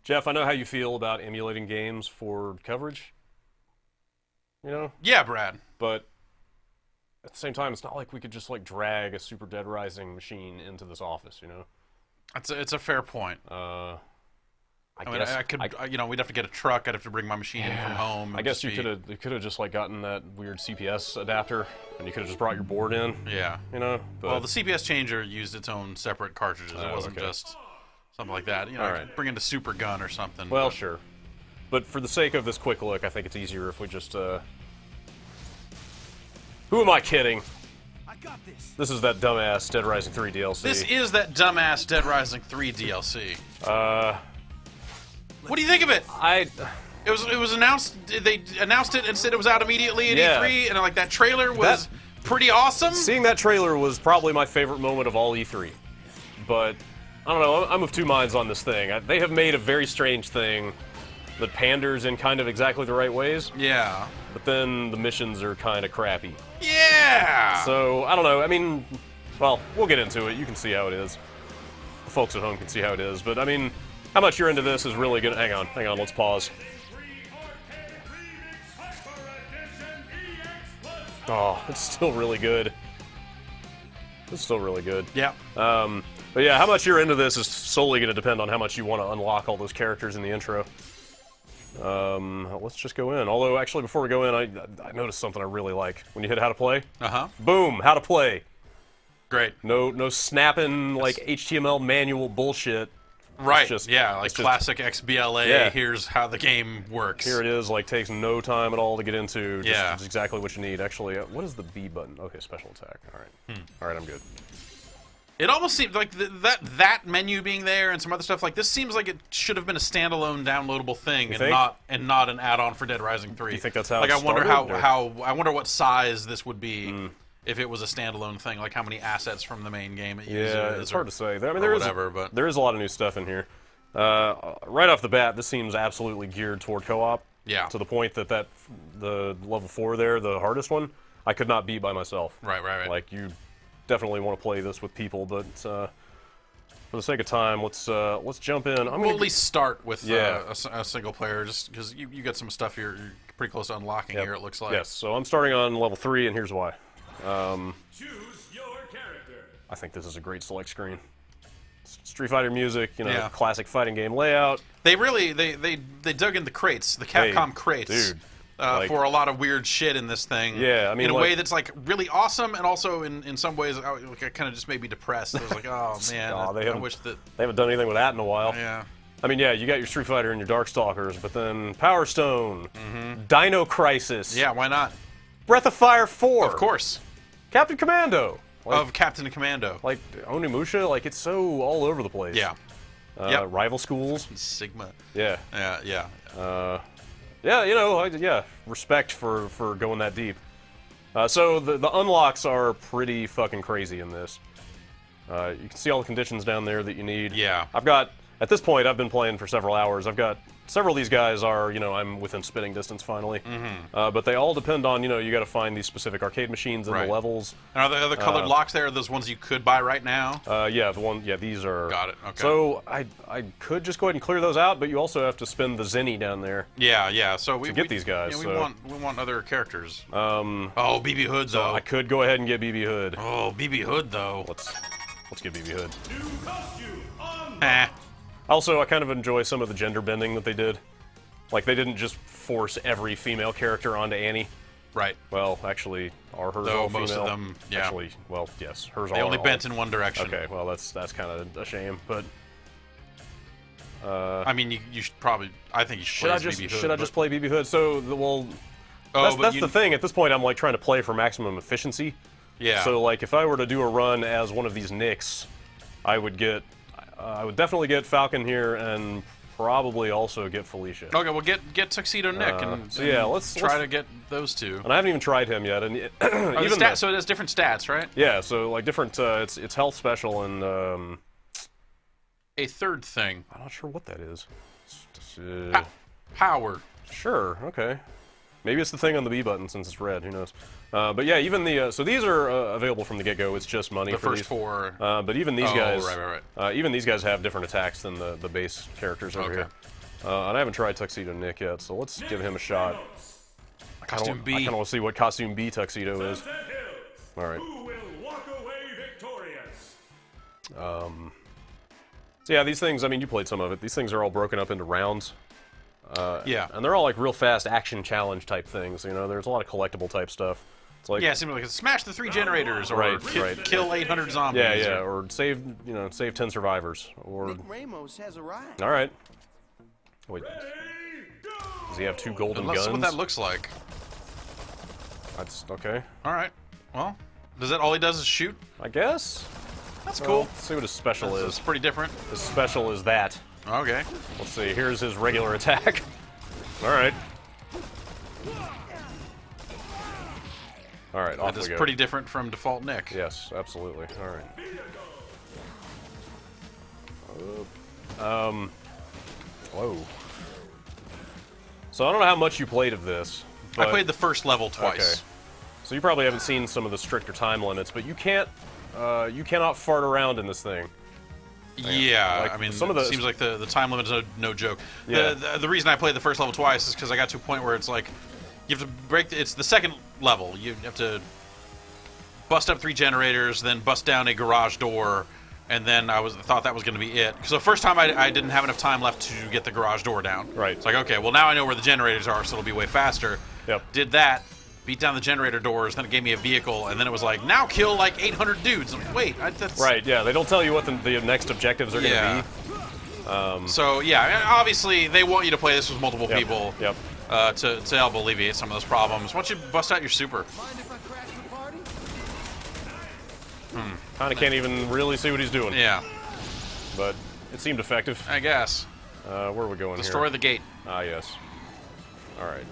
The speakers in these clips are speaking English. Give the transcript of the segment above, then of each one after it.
Jeff, I know how you feel about emulating games for coverage. You know? Yeah, Brad. But at the same time, it's not like we could just like drag a Super Dead Rising machine into this office, you know? It's a fair point. I mean, I could, you know, we'd have to get a truck. I'd have to bring my machine in from home. I guess you could have just like gotten that weird CPS adapter, and you could have just brought your board in. Yeah. You know. But... Well, the CPS changer used its own separate cartridges. It wasn't just something like that. You know, bring in a super gun or something. Well, sure. But for the sake of this quick look, I think it's easier if we just. Who am I kidding? I got this. This is that dumbass Dead Rising 3 DLC. This is that dumbass Dead Rising 3 DLC. What do you think of it? It was announced. They announced it and said it was out immediately at E3, and like that trailer was pretty awesome. Seeing that trailer was probably my favorite moment of all E3. But I don't know. I'm of two minds on this thing. They have made a very strange thing that panders in kind of exactly the right ways. Yeah. But then the missions are kind of crappy. Yeah. So I don't know. I mean, well, we'll get into it. You can see how it is. The folks at home can see how it is. But I mean, how much you're into this is really gonna. Hang on. Let's pause. Oh, it's still really good. It's still really good. Yeah. But yeah, how much you're into this is solely going to depend on how much you want to unlock all those characters in the intro. Let's just go in. Although, actually, before we go in, I noticed something I really like. When you hit how to play, boom, how to play. Great. No snapping like HTML manual bullshit. Right. Just, like classic XBLA. Yeah. Here's how the game works. Here it is. Like takes no time at all to get into. Just exactly what you need. Actually, what is the B button? Okay, special attack. All right. All right, I'm good. It almost seems like that menu being there and some other stuff like this seems like it should have been a standalone downloadable thing and not an add-on for Dead Rising 3. You think that's how? Like it I wonder started, I wonder what size this would be if it was a standalone thing. Like how many assets from the main game it uses. Yeah, it's hard to say. I mean, there is a lot of new stuff in here. Right off the bat, this seems absolutely geared toward co-op. Yeah. To the point that the level 4 there, the hardest one, I could not beat by myself. Right. Like you definitely want to play this with people, but for the sake of time, let's jump in. We'll at least start with a single player, just because you got some stuff you're pretty close to unlocking here. It looks like. Yes. So I'm starting on level 3, and here's why. Choose your character. I think this is a great select screen. Street Fighter music, classic fighting game layout. They really they dug in the crates, the Capcom crates. Dude. For a lot of weird shit in this thing. Yeah, I mean, in a way that's like really awesome, and also in some ways, it kind of just made me depressed. I was like, oh man, I wish that they haven't done anything with that in a while. Yeah. I mean, yeah, you got your Street Fighter and your Darkstalkers, but then Power Stone, Dino Crisis. Yeah, why not? Breath of Fire 4. Of course. Captain Commando. Of Captain Commando. Like Onimusha, like it's so all over the place. Yeah. Rival Schools. Sigma. Yeah. Yeah. Respect for going that deep. So the unlocks are pretty fucking crazy in this. You can see all the conditions down there that you need. Yeah. At this point, I've been playing for several hours. I've got several of these guys are, I'm within spitting distance finally. But they all depend on, you got to find these specific arcade machines and the levels. And are the colored locks there? Are those ones you could buy right now? These are. Got it. Okay. So I could just go ahead and clear those out, but you also have to spend the Zenny down there. Yeah. So we get these guys. Yeah, we want other characters. BB Hood though. I could go ahead and get BB Hood. Oh, BB Hood though. Let's get BB Hood. New costume. Also, I kind of enjoy some of the gender bending that they did. Like, they didn't just force every female character onto Annie. Right. Well, actually, are hers all female? Most of them, yeah. Actually, well, yes, hers they only bent in one direction. Okay, well, that's kind of a shame, but... I mean, you should probably... I think you should play BB Hood. Should I just play BB Hood? So, that's the thing. At this point, I'm, like, trying to play for maximum efficiency. Yeah. So, like, if I were to do a run as one of these Nicks, I would definitely get Falcon here, and probably also get Felicia. Okay, well get Tuxedo Nick, let's try to get those two. And I haven't even tried him yet. And so it has different stats, right? Yeah, so like different. It's health special and a third thing. I'm not sure what that is. Power. Sure. Okay. Maybe it's the thing on the B button since it's red. Who knows? But yeah, even the so these are available from the get-go. It's just money the for first these. 4. But even these guys, right. even these guys have different attacks than the base characters over here. And I haven't tried Tuxedo Nick yet, so let's give him a shot. Costume I B. kind of want to see what Costume B Tuxedo is. Sunset Hills. All right. Who will walk away victorious? So yeah, these things, I mean, you played some of it. These things are all broken up into rounds. Yeah. And they're all like real fast action challenge type things, you know? There's a lot of collectible type stuff. It's like, Yeah, it seemed like smash the 3 generators, or Right, kill 800 zombies. yeah, or save 10 survivors. Or, Nick Ramos has arrived. all right. Wait, Ready, go! does he have 2 golden Let's see guns? what that looks like. That's, okay. All right. Well, does that all he does is shoot? I guess. That's Well, cool. let's see what his special It's is. pretty different. His special is that. Okay. Let's see, here's his regular attack. All right. All right, off That we is go. pretty different from default Nick. Yes, absolutely. All right. Whoa. So I don't know how much you played of this. I but- played the first level twice. Okay. So you probably haven't seen some of the stricter time limits, but you cannot fart around in this thing. Yeah, Like, I mean, some of the- it seems like the time limit is no joke. Yeah. The reason I played the first level twice is because I got to a point where it's like, you have to break, it's the second level. You have to bust up 3 generators, then bust down a garage door, and then I thought that was going to be it. Because the first time I didn't have enough time left to get the garage door down. Right. It's like, okay, well now I know where the generators are, so it'll be way faster. Yep. Did that, beat down the generator doors, then it gave me a vehicle, and then it was like, now kill like 800 dudes. I'm like, wait, that's... Right, yeah, they don't tell you what the next objectives are going Yeah. to be. So yeah, obviously they want you to play this with multiple Yep, people yep. to help alleviate some of those problems. Why don't you bust out your super? Mind if I crash the party? Kind of can't even really see what he's doing, Yeah, but it seemed effective. I guess. Where are we going Destroy here? the gate. Ah, yes. All right.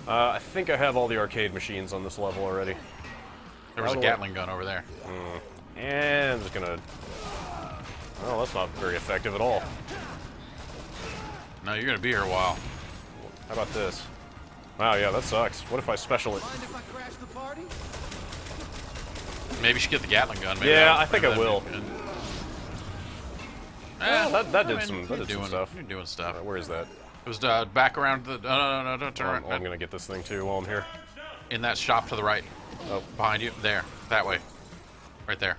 I think I have all the arcade machines on this level already. There was a By the way- Gatling gun over there. And I'm just gonna... Oh, that's not very effective at all. No, you're gonna be here a while. How about this? Wow, yeah, that sucks. What if I special it? Mind if I crash the party? Maybe you should get the Gatling gun. Maybe Yeah, that- I think maybe I that'd will. be good. Well, that I did mean, some you're doing stuff. You're doing stuff. Where is that? It was back around the. No, don't turn around. I'm gonna get this thing too while I'm here. In that shop to the right. Oh. Behind you. There. That way. Right there.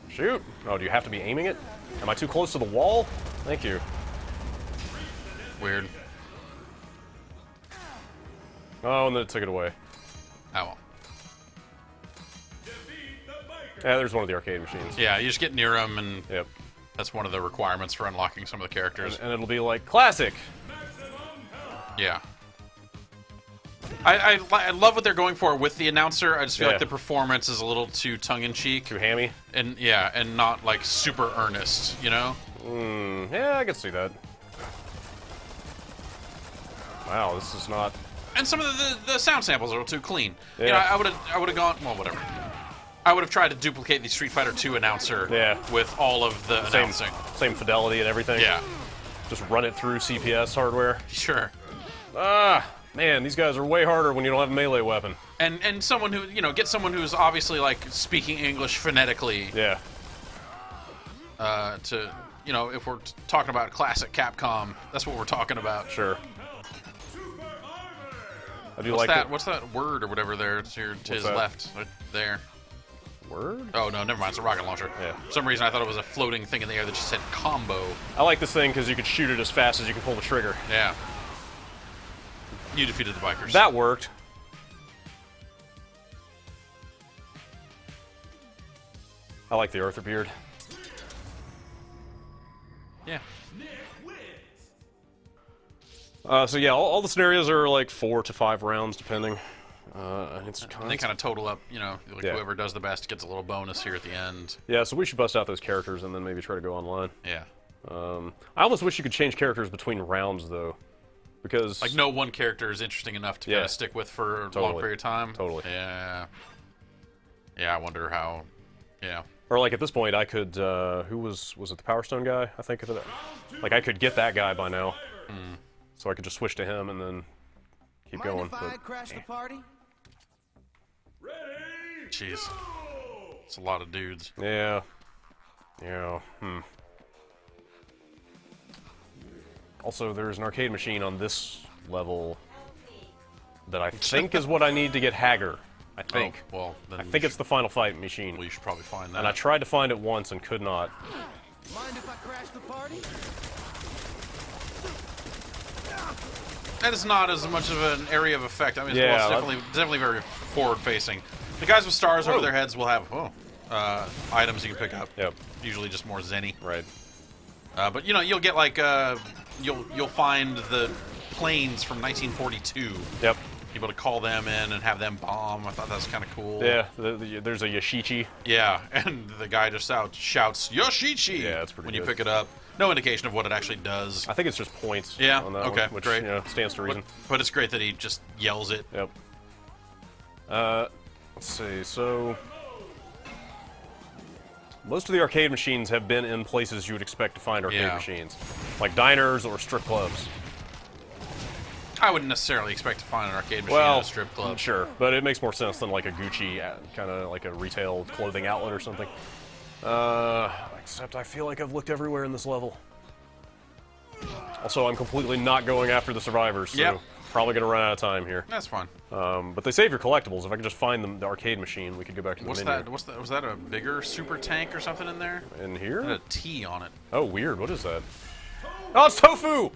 Shoot! Oh, do you have to be aiming it? Am I too close to the wall? Thank you. Weird. Oh, and then it took it away. Oh well. Yeah, there's one of the arcade machines. Yeah, you just get near them, and Yep. that's one of the requirements for unlocking some of the characters. And it'll be like, classic! Yeah. I love what they're going for with the announcer. I just feel Yeah. like the performance is a little too tongue-in-cheek. Too hammy? And yeah, and not like super earnest, you know? Yeah, I can see that. Wow, this is not... And some of the sound samples are a little too clean. You know, Yeah. I would have gone, well, whatever. I would have tried to duplicate the Street Fighter 2 announcer Yeah. with all of the announcing. Same fidelity and everything. Yeah, Just run it through CPS hardware. sure. Ah, man, these guys are way harder when you don't have a melee weapon. And someone who, you know, get someone who's obviously like speaking English phonetically Yeah. to, you know, if we're talking about classic Capcom, that's what we're talking about. Sure. I do What's like that? it. What's that word or whatever there to his that? left? Right there. Word? Oh no, never mind. It's a rocket launcher. Yeah. For some reason, I thought it was a floating thing in the air that just said combo. I like this thing because you can shoot it as fast as you can pull the trigger. Yeah. You defeated the bikers. That worked. I like the Arthur beard. Yeah. So yeah, all the scenarios are like 4 to 5 rounds, depending. It's And they kind of total up. You know, like Yeah. whoever does the best gets a little bonus here at the end. Yeah, so we should bust out those characters and then maybe try to go online. Yeah. I almost wish you could change characters between rounds, though. Because... Like no one character is interesting enough to Yeah. kind of stick with for a long Totally. period of time. Totally. Yeah. Yeah, I wonder how. Yeah. Or like at this point, I could... who was it the Power Stone guy? I think of it. Like I could get that guy by now. So I could just switch to him and then keep Mind going. if I But crash the party? Jeez. It's a lot of dudes. yeah. Yeah. Also, there's an arcade machine on this level that I think is what I need to get Hager. I think. Oh, well, then I think it's the final fight machine. well, you should probably find that. And I tried to find it once and could not. Mind if I crash the party? That is not as much of an area of effect. I mean, Yeah, well, it's definitely very forward-facing. The guys with stars over Oh. their heads will have items you can pick up. Yep. Usually just more zenny. Right. But you know, you'll get like you'll find the planes from 1942. Yep. Be able to call them in and have them bomb. I thought that was kind of cool. Yeah, there's a Yashichi. Yeah, and the guy just shouts Yoshichi Yeah, that's pretty when good. you pick it up. No indication of what it actually does. I think it's just points Yeah, on that okay, one, which great. you know, stands to reason. But it's great that he just yells it. Yep. Let's see, so... Most of the arcade machines have been in places you would expect to find arcade Yeah. machines. Like diners or strip clubs. I wouldn't necessarily expect to find an arcade machine Well, at a strip club. sure, but it makes more sense than like a Gucci, kind of like a retail clothing outlet or something. Except I feel like I've looked everywhere in this level. Also, I'm completely not going after the survivors, so Yep. probably going to run out of time here. That's fine. But they save your collectibles. If I could just find the arcade machine, we could go back to the What's menu. that? Was that a bigger super tank or something in there? In It had here? a T on it. Oh, weird. What is that? Oh, it's tofu!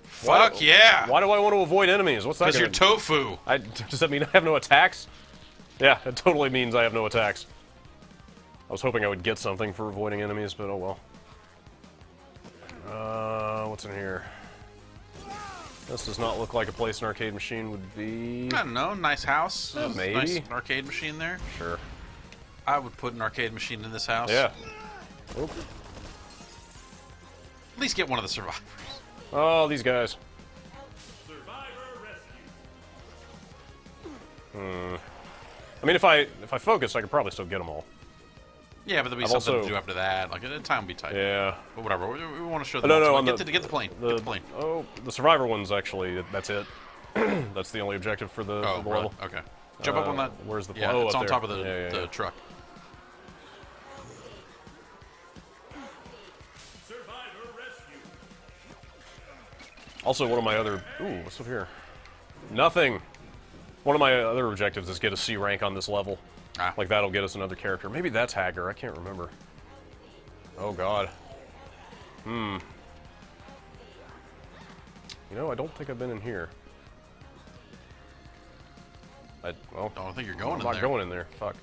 Fuck yeah! Why do I want to avoid enemies? What's that Because you're gonna... tofu. Does that mean I have no attacks? Yeah, it totally means I have no attacks. I was hoping I would get something for avoiding enemies, but oh well. What's in here? This does not look like a place an arcade machine would be. I don't know. Nice house. There's a maybe. Nice arcade machine there. Sure. I would put an arcade machine in this house. Yeah. Oop. At least get one of the survivors. Oh, these guys. Survivor rescue. I mean, if I focus, I could probably still get them all. Yeah, but there'll be I've something also- to do after that. Like, the time will be tight. Yeah. But whatever. We want to show the No, no, one. on Get the- the plane. Get the plane. Oh, the survivor ones actually. That's it. That's the only objective for the, Oh, for the really? level. Okay. Jump up on that. Where's the Yeah, oh, it's up on there. top of the, Yeah, the yeah. truck. Survivor rescue. Also, one of my other... Ooh, what's up here? Nothing. One of my other objectives is get a C rank on this level. Ah. Like, that'll get us another character. Maybe that's Hager. I can't remember. Oh, God. You know, I don't think I've been in here. Well, I don't think you're going I'm in not there. going in there. Fuck.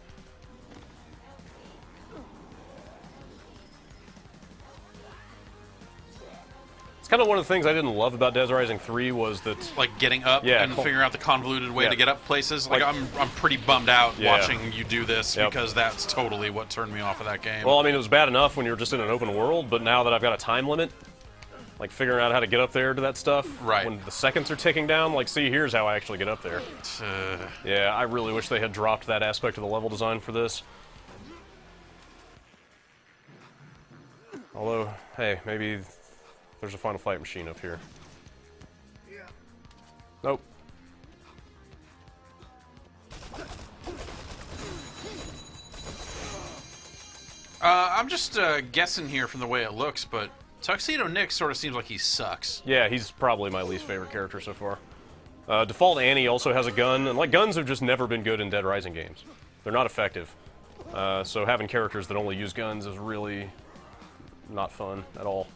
It's kind of one of the things I didn't love about Dead Rising 3 was that... Like getting up Yeah, and cool. figuring out the convoluted way Yeah. to get up places. Like, Like- I'm pretty bummed out Yeah. watching you do this Yep. because that's totally what turned me off of that game. Well, I mean, it was bad enough when you were just in an open world, but now that I've got a time limit, like figuring out how to get up there to that stuff, Right. when the seconds are ticking down, like, see, here's how I actually get up there. Yeah, I really wish they had dropped that aspect of the level design for this. Although, hey, maybe there's a final fight machine up here. Nope. I'm just guessing here from the way it looks, but Tuxedo Nick sort of seems like he sucks. Yeah, he's probably my least favorite character so far. Default Annie also has a gun, and like guns have just never been good in Dead Rising games. They're not effective. So having characters that only use guns is really not fun at all.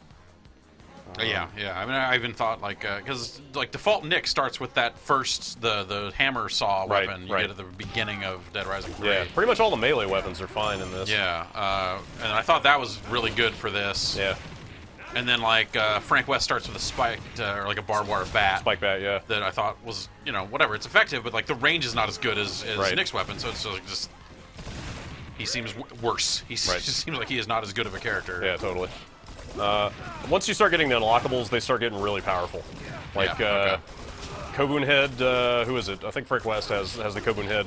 Yeah. I mean, I even thought like because like default Nick starts with that first the hammer saw Right, weapon you right. get at the beginning of Dead Rising 3. Yeah, pretty much all the melee weapons are fine in this. Yeah, and I thought that was really good for this. Yeah, And then like Frank West starts with a spiked or like a barbed wire bat. spike bat, yeah. That I thought was, you know, whatever, it's effective, but like the range is not as good as Right. Nick's weapon, so it's just he seems worse. He Right. just seems like he is not as good of a character. Yeah, totally. Once you start getting the unlockables, they start getting really powerful. Like, Yeah, okay. Kobun Head, who is it? I think Frank West has the Kobun Head.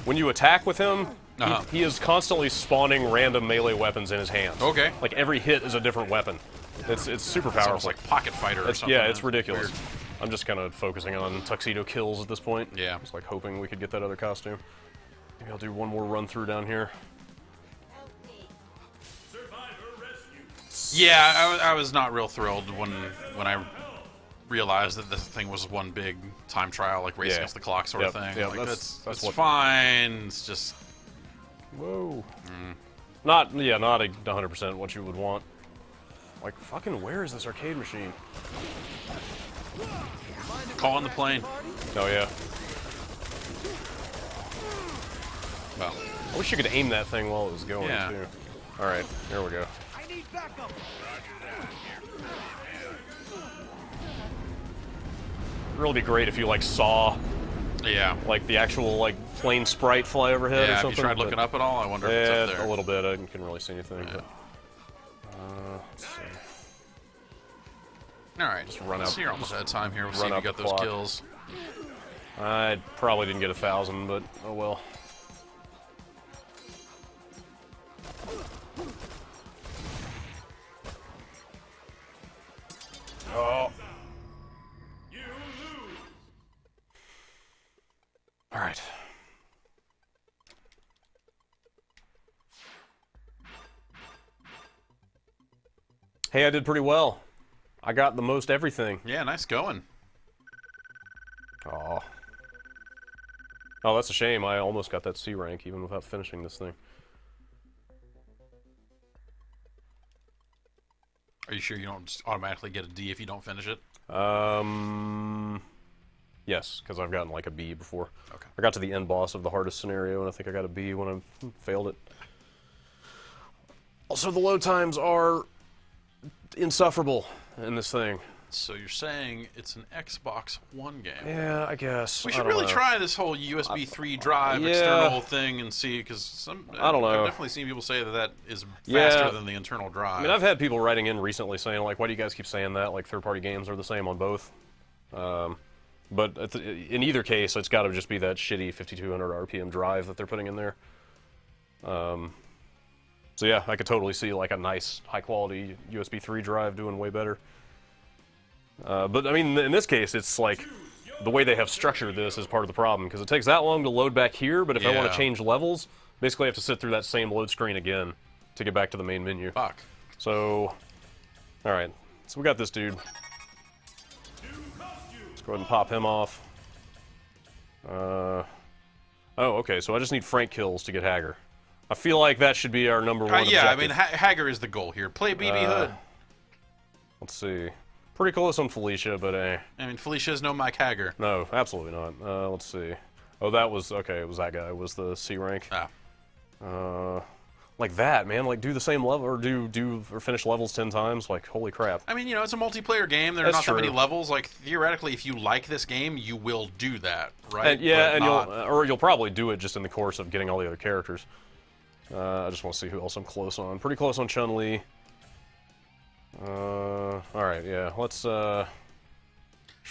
When you attack with him, Uh-huh. he is constantly spawning random melee weapons in his hands. Okay. Like, every hit is a different weapon. It's super It's almost powerful. like Pocket Fighter or something. Yeah, it's ridiculous. Weird. I'm just kind of focusing on tuxedo kills at this point. Yeah. Just like hoping we could get that other costume. Maybe I'll do one more run through down here. Survivor rescue. Yeah, I was not real thrilled when I realized that this thing was one big time trial, like race Yeah. against the clock sort of thing. Yep, Like, that's that's what- fine. It's just Whoa. Not 100% what you would want. Like, fucking, where is this arcade machine? calling the plane. Oh yeah. Well, I wish you could aim that thing while it was going Yeah. too. All right, here we go. I need backup. It'd really be great if you like saw yeah. like the actual like plane sprite fly overhead or Yeah, have something. you tried but- looking up at all? I wonder if Yeah, it's up there. a little bit. I couldn't really see anything. Yeah. But, let's see. All right, Just run out- so you're almost out of time here. We'll see run if you out got the those clock. kills. I probably didn't get 1,000, but oh well. Oh. You lose. All right. Hey, I did pretty well. I got the most everything. Yeah, nice going. Aw. Oh, that's a shame. I almost got that C rank even without finishing this thing. Are you sure you don't just automatically get a D if you don't finish it? Yes, because I've gotten like a B before. Okay. I got to the end boss of the hardest scenario, and I think I got a B when I failed it. Also, the load times are insufferable in this thing. So you're saying it's an Xbox One game? Yeah, I guess. We I should don't really know. try this whole USB 3 drive yeah. external thing and see, because I don't know. I've definitely seen people say that that is Yeah. faster than the internal drive. I mean, I've had people writing in recently saying, like, why do you guys keep saying that? Like, third-party games are the same on both. But in either case, it's got to just be that shitty 5,200 RPM drive that they're putting in there. So yeah, I could totally see, like, a nice, high-quality USB 3 drive doing way better. But, I mean, in this case, it's like, the way they have structured this is part of the problem, because it takes that long to load back here, but if I want Yeah. to change levels, basically I have to sit through that same load screen again to get back to the main menu. Fuck. So, alright. So we got this dude. Let's go ahead and pop him off. Oh, okay, so I just need Frank kills to get Hager. I feel like that should be our number one Yeah, I objective. mean, Hager is the goal here. Play BB Hood. Let's see. Pretty close on Felicia, but I mean, Felicia is no Mike Hager. no, absolutely not. Let's see. Oh, that was, okay, it was that guy. It was the C rank. Ah. Like that, man. Like, do the same level, or finish levels 10 times. Like, holy crap. I mean, you know, it's a multiplayer game. There are That's not that many true. levels. Like, theoretically, if you like this game, you will do that, right? And, yeah, But and not- you'll probably do it just in the course of getting all the other characters. I just want to see who else I'm close on. Pretty close on Chun-Li. Alright, yeah. Let's, Man,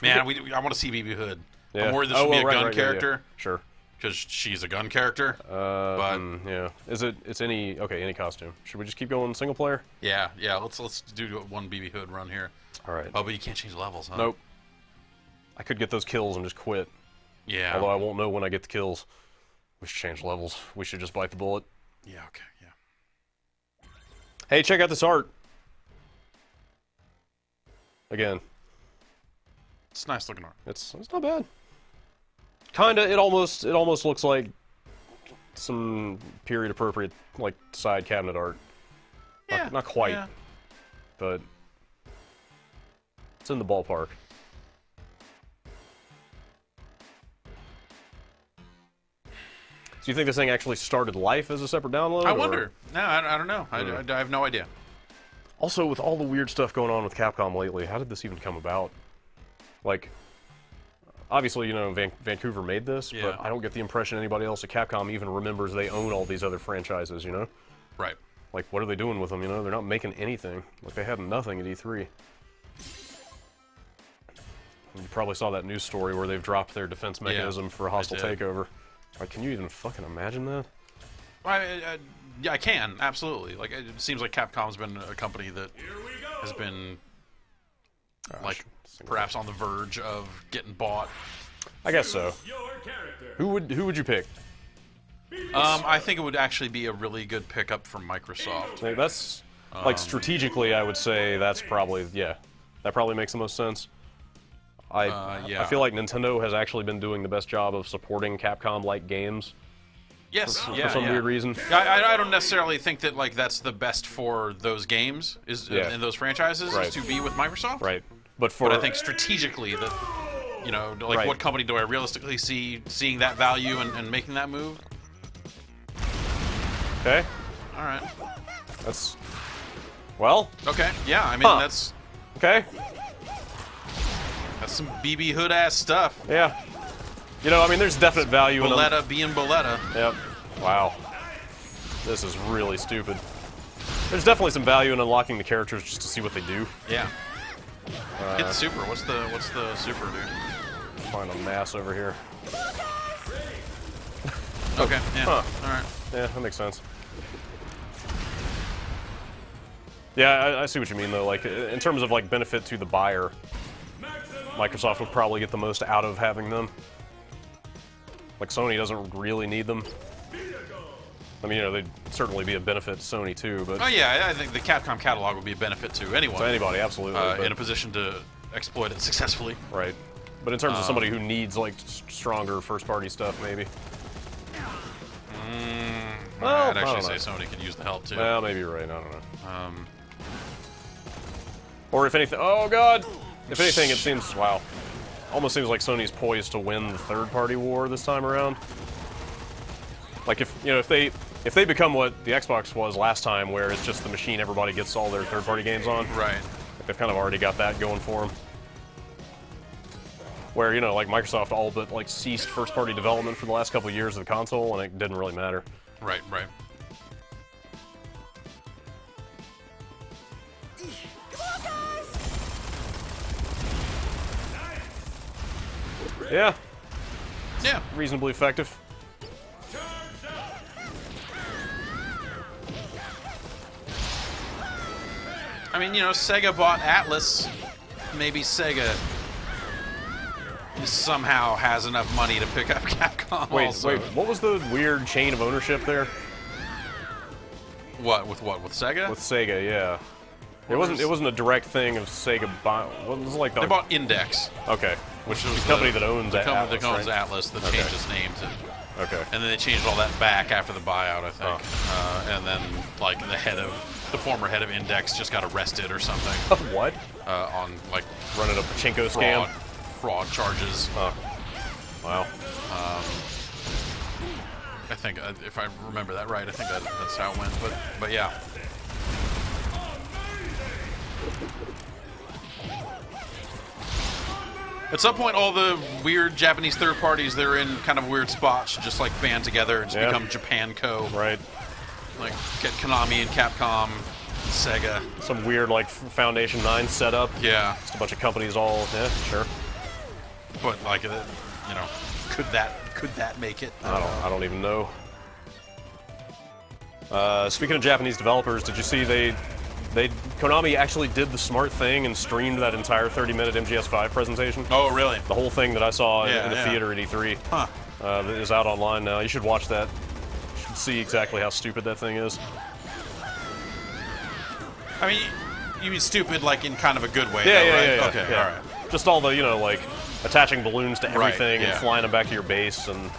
I want to see BB Hood. yeah. I'm worried this will be a right, gun right, yeah, yeah. character, Sure. because she's a gun character. But Yeah. It's any, okay, any costume. Should we just keep going single player? yeah, let's do one BB Hood run here. Alright. Oh, but you can't change levels, huh? Nope. I could get those kills and just quit. Yeah. Although I won't know when I get the kills. We should change levels. We should just bite the bullet. Yeah. Okay. Yeah. Hey, check out this art. Again, It's nice looking art. it's not bad. Kinda, it almost looks like some period appropriate, like, side cabinet art. Yeah. Not quite, Yeah. but it's in the ballpark. Do you think this thing actually started life as a separate download? I or- wonder. No, I don't know. I have no idea. Also, with all the weird stuff going on with Capcom lately, how did this even come about? Like, obviously, you know, Vancouver made this, Yeah. but I don't get the impression anybody else at Capcom even remembers they own all these other franchises, you know? Right. Like, what are they doing with them, you know? They're not making anything. Like, they had nothing at E3. And you probably saw that news story where they've dropped their defense mechanism for a hostile did. takeover. Like, can you even fucking imagine that? Yeah, I can absolutely. Like, it seems like Capcom's been a company that Here we go. has been Gosh, perhaps on the verge of getting bought. I guess so. Your character. Who would you pick? I think it would actually be a really good pickup from Microsoft. Like, that's Like, strategically, I would say that's probably, yeah, that probably makes the most sense. Yeah. I feel like Nintendo has actually been doing the best job of supporting Capcom-like games. Yes, For some weird reason. I don't necessarily think that like that's the best for those games in those franchises Right. is to be with Microsoft. Right. But I think strategically that, you know, like Right. what company do I realistically seeing that value and making that move? Okay. All right. That's... Well, Okay. Yeah. I mean Huh. that's okay. some BB Hood ass stuff. Yeah. You know, I mean, there's definite value in them. Boletta being Boletta. Yep. Wow. This is really stupid. There's definitely some value in unlocking the characters just to see what they do. Yeah. Hit the super. What's the super do? Find a mass over here. Okay. Yeah. Huh. All right. Yeah, that makes sense. Yeah, I see what you mean, though. Like, in terms of, like, benefit to the buyer, Microsoft would probably get the most out of having them. Like, Sony doesn't really need them. I mean, you know, they'd certainly be a benefit to Sony, too, but... Oh yeah, I think the Capcom catalog would be a benefit to anyone. To anybody, absolutely. but- in a position to exploit it successfully. Right. But in terms of somebody who needs, like, stronger first-party stuff, maybe. Well, I'd I actually don't say Sony could use the help too. Well, maybe you're right. I don't know. Or if anything... Oh, God! If anything, it seems... Wow. Almost seems like Sony's poised to win the third-party war this time around. Like, if, you know, if they become what the Xbox was last time, where it's just the machine everybody gets all their third-party games on, Right. like they've kind of already got that going for them. Where, you know, like Microsoft all but, like, ceased first-party development for the last couple of years of the console, and it didn't really matter. Right. Right. Yeah, Yeah. reasonably effective. I mean, you know, Sega bought Atlas. Maybe Sega somehow has enough money to pick up Capcom. Wait, also. what was the weird chain of ownership there? What with Sega? With Sega, yeah. It wasn't a direct thing of Sega buying. What was it like? They bought Index, Okay, which is was the company that owns the Atlas, company that owns right? Atlas that Okay. changed its name to. Okay. And then they changed all that back after the buyout, I think. And then, like, the former head of Index just got arrested or something What? on like Running a pachinko scam? fraud charges. Wow. I think, if I remember that right, I think that's how it went. But yeah. At some point, all the weird Japanese third parties, they're in kind of weird spots, should just like band together and just Yeah. become Japan Co. Right. Like get Konami and Capcom, Sega. Some weird, like, Foundation 9 setup. Yeah, Just a bunch of companies all, yeah, sure. but like, you know, could that make it? I don't even know. Speaking of Japanese developers, did you see Konami actually did the smart thing and streamed that entire 30-minute MGS5 presentation? Oh, really? The whole thing that I saw Yeah, in the yeah. theater at E3 Huh. is out online now. You should watch that. You should see exactly how stupid that thing is. I mean, you mean stupid like in kind of a good way, Yeah, though, yeah, right? yeah, Okay, yeah. all right. Just all the, you know, like, attaching balloons to Right, everything yeah. and flying them back to your base, and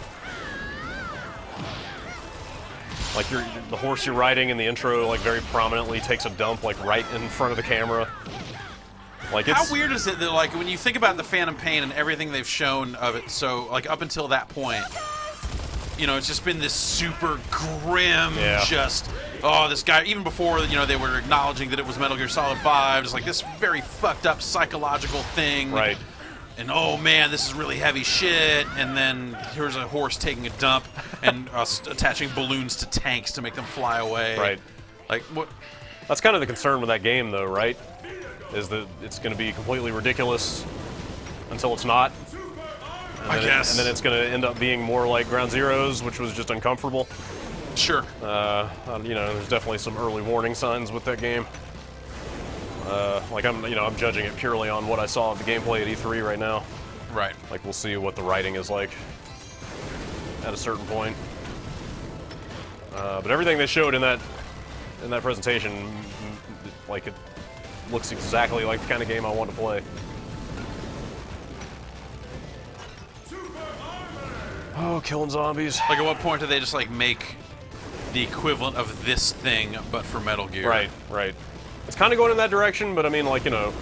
like the horse you're riding in the intro, like, very prominently takes a dump, like, right in front of the camera. Like, it's How weird is it that, like, when you think about the Phantom Pain and everything they've shown of it, so, like, up until that point, you know, it's just been this super grim, Yeah. just, oh, this guy, even before, you know, they were acknowledging that it was Metal Gear Solid 5, it's like this very fucked up psychological thing. right. And, oh, man, this is really heavy shit. And then here's a horse taking a dump and attaching balloons to tanks to make them fly away. Right. Like, what? That's kind of the concern with that game, though, right? Is that it's going to be completely ridiculous until it's not. And I then guess. And then it's going to end up being more like Ground Zeroes, which was just uncomfortable. Sure. You know, there's definitely some early warning signs with that game. Like, I'm judging it purely on what I saw of the gameplay at E3 right now. Right. Like, we'll see what the writing is like at a certain point. But everything they showed in that in that presentation, like, it looks exactly like the kind of game I want to play. Oh, killing zombies. Like, at what point do they just, like, make the equivalent of this thing, but for Metal Gear? Right, right. It's kind of going in that direction, but I mean, like, you know,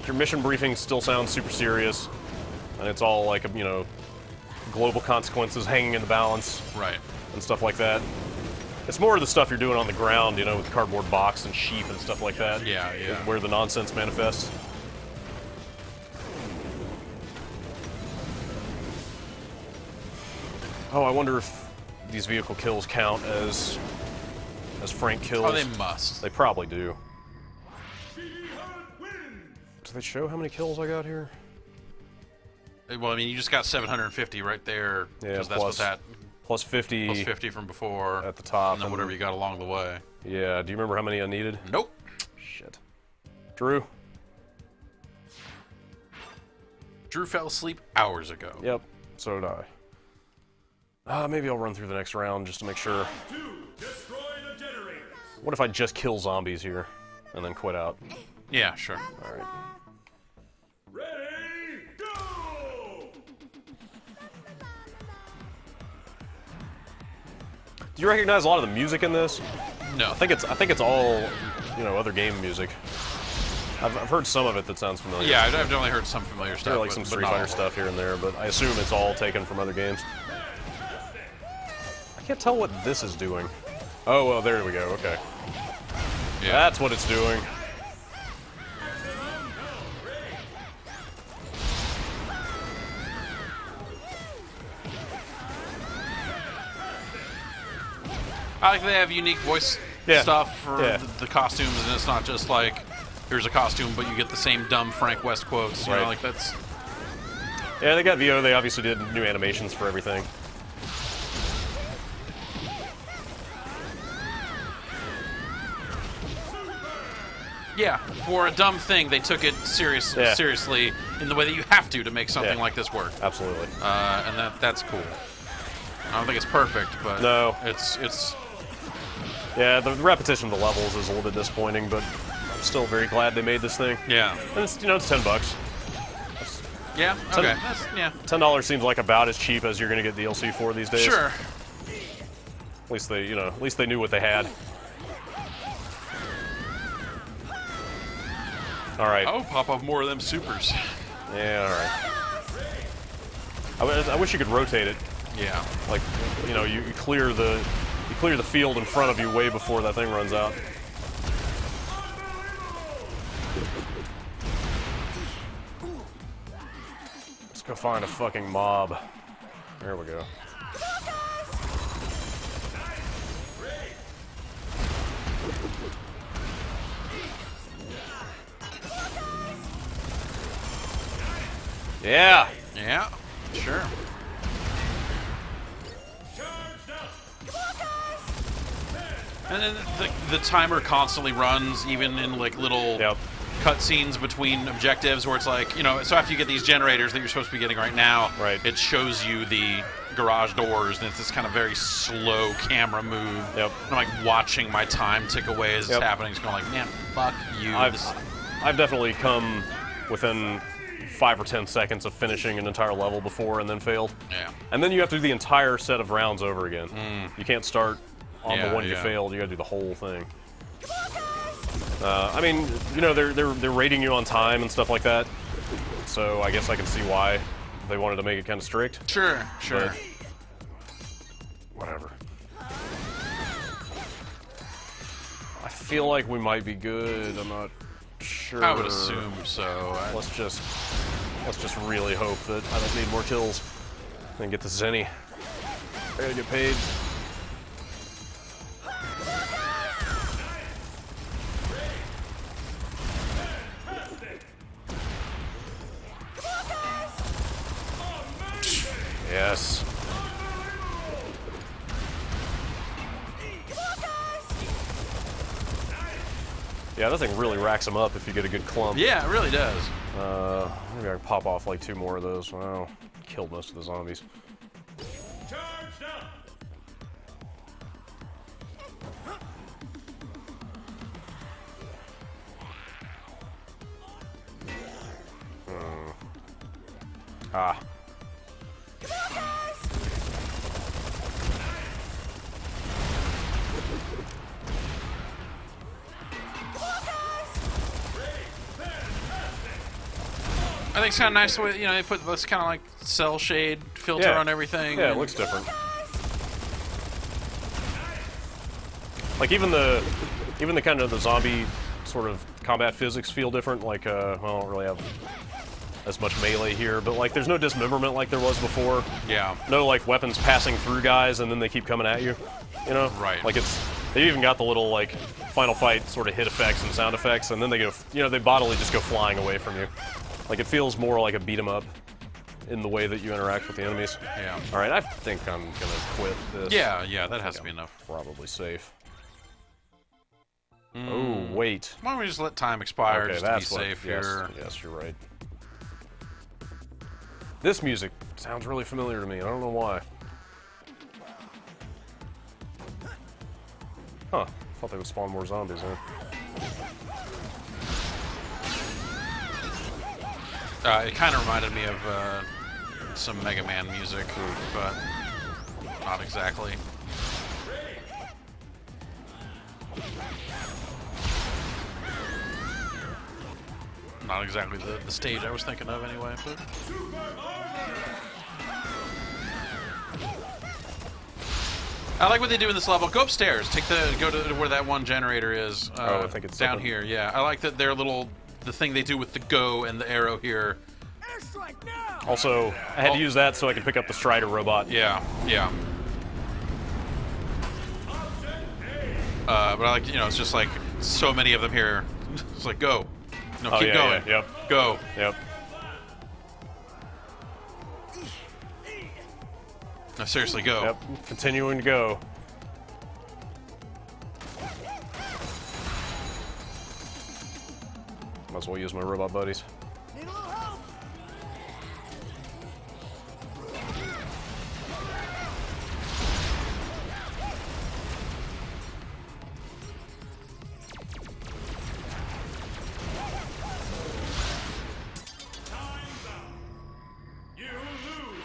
your mission briefing still sounds super serious, and it's all, like, you know, global consequences hanging in the balance. Right. And stuff like that. It's more of the stuff you're doing on the ground, you know, with cardboard box and sheep and stuff like that. Yeah, yeah. Where the nonsense manifests. Oh, I wonder if these vehicle kills count as Frank kills. Oh, they must. They probably do. Do they show how many kills I got here? Well, I mean, you just got 750 right there. Yeah, because that's what that. Plus 50. Plus 50 from before. At the top. And then whatever you got along the way. Yeah, do you remember how many I needed? Nope. Shit. Drew? Drew fell asleep hours ago. Yep, so did I. Maybe I'll run through the next round just to make sure. Destroy the generators. What if I just kill zombies here and then quit out? Yeah, sure. All right. Ready, go! Do you recognize a lot of the music in this? No. I think it's all, you know, other game music. I've heard some of it that sounds familiar. Yeah, I've definitely heard some familiar stuff. There are like but- some but Street not Fighter all. stuff here and there, but I assume it's all taken from other games. I can't tell what this is doing. Oh, well, there we go. Okay. Yeah. That's what it's doing. I like they have unique voice Yeah. stuff for Yeah. the costumes, and it's not just like, here's a costume, but you get the same dumb Frank West quotes. You know, Right. like that's. Yeah, they got VO. They obviously did new animations for everything. Yeah, for a dumb thing, they took it Yeah. seriously in the way that you have to make something Yeah. like this work. Absolutely. And that's cool. I don't think it's perfect, but No. it's Yeah, the repetition of the levels is a little bit disappointing, but I'm still very glad they made this thing. yeah, And it's, you know, it's $10. yeah, Ten- okay, that's yeah, $10 seems like about as cheap as you're gonna get DLC for these days. sure. At least they, you know, at least they knew what they had. All right. Oh, pop off more of them supers. Yeah. All right. I wish you could rotate it. Yeah, Like, you know, you clear the field in front of you way before that thing runs out. Let's go find a fucking mob. There we go. Yeah. yeah, sure. And then the timer constantly runs, even in like little Yep. cutscenes between objectives, where it's like, you know, so after you get these generators that you're supposed to be getting right now, Right. it shows you the garage doors, and it's this kind of very slow camera move. Yep. And I'm like watching my time tick away as Yep. it's happening. It's going like, man, fuck you. This- I've definitely come within 5 or 10 seconds of finishing an entire level before and then failed. yeah. And then you have to do the entire set of rounds over again. You can't start on Yeah, the one you yeah. failed. You got to do the whole thing. I mean, you know, they're rating you on time and stuff like that. So I guess I can see why they wanted to make it kind of strict. Sure, sure. But whatever. I feel like we might be good. I'm not sure. I would assume so. Let's just really hope that I don't need more kills and get the Zenny. I gotta get paid. Yes. Yeah, that thing really racks them up if you get a good clump. Yeah, it really does. Maybe I can pop off like 2 more of those. Wow, killed most of the zombies. Charged up. Ah. I think it's kind of nice the way, you know, they put this kind of like cell shade filter Yeah. on everything. Yeah, it looks different. Like even the kind of the zombie sort of combat physics feel different. Like well, I don't really have as much melee here, but like there's no dismemberment like there was before. Yeah. No like weapons passing through guys and then they keep coming at you. You know? Right. Like they even got the little like final fight sort of hit effects and sound effects, and then they go, you know, they bodily just go flying away from you. Like it feels more like a beat 'em up in the way that you interact with the enemies. Yeah. All right, I think I'm gonna quit this. Yeah, that has to be enough. Probably safe. Oh wait. Why don't we just let time expire Okay, just to be that's what, safe yes, here? yes, you're right. This music sounds really familiar to me. I don't know why. Huh. Thought they would spawn more zombies, huh? It kind of reminded me of some Mega Man music, but not exactly. Not exactly the stage I was thinking of anyway. But. I like what they do in this level. Go upstairs. Go to where that one generator is. I think it's down something. here. Yeah, I like that their little the thing they do with the go and the arrow here. Airstrike now! Also, I had to use that so I could pick up the Strider robot. Yeah. But I like, you know, it's just like so many of them here. It's like go. No, Oh, keep yeah, going. yeah, yep. Go. Yep. No, seriously, go. Yep. Continuing to go. Might as well use my robot buddies. Need a little help! Time's up. You lose.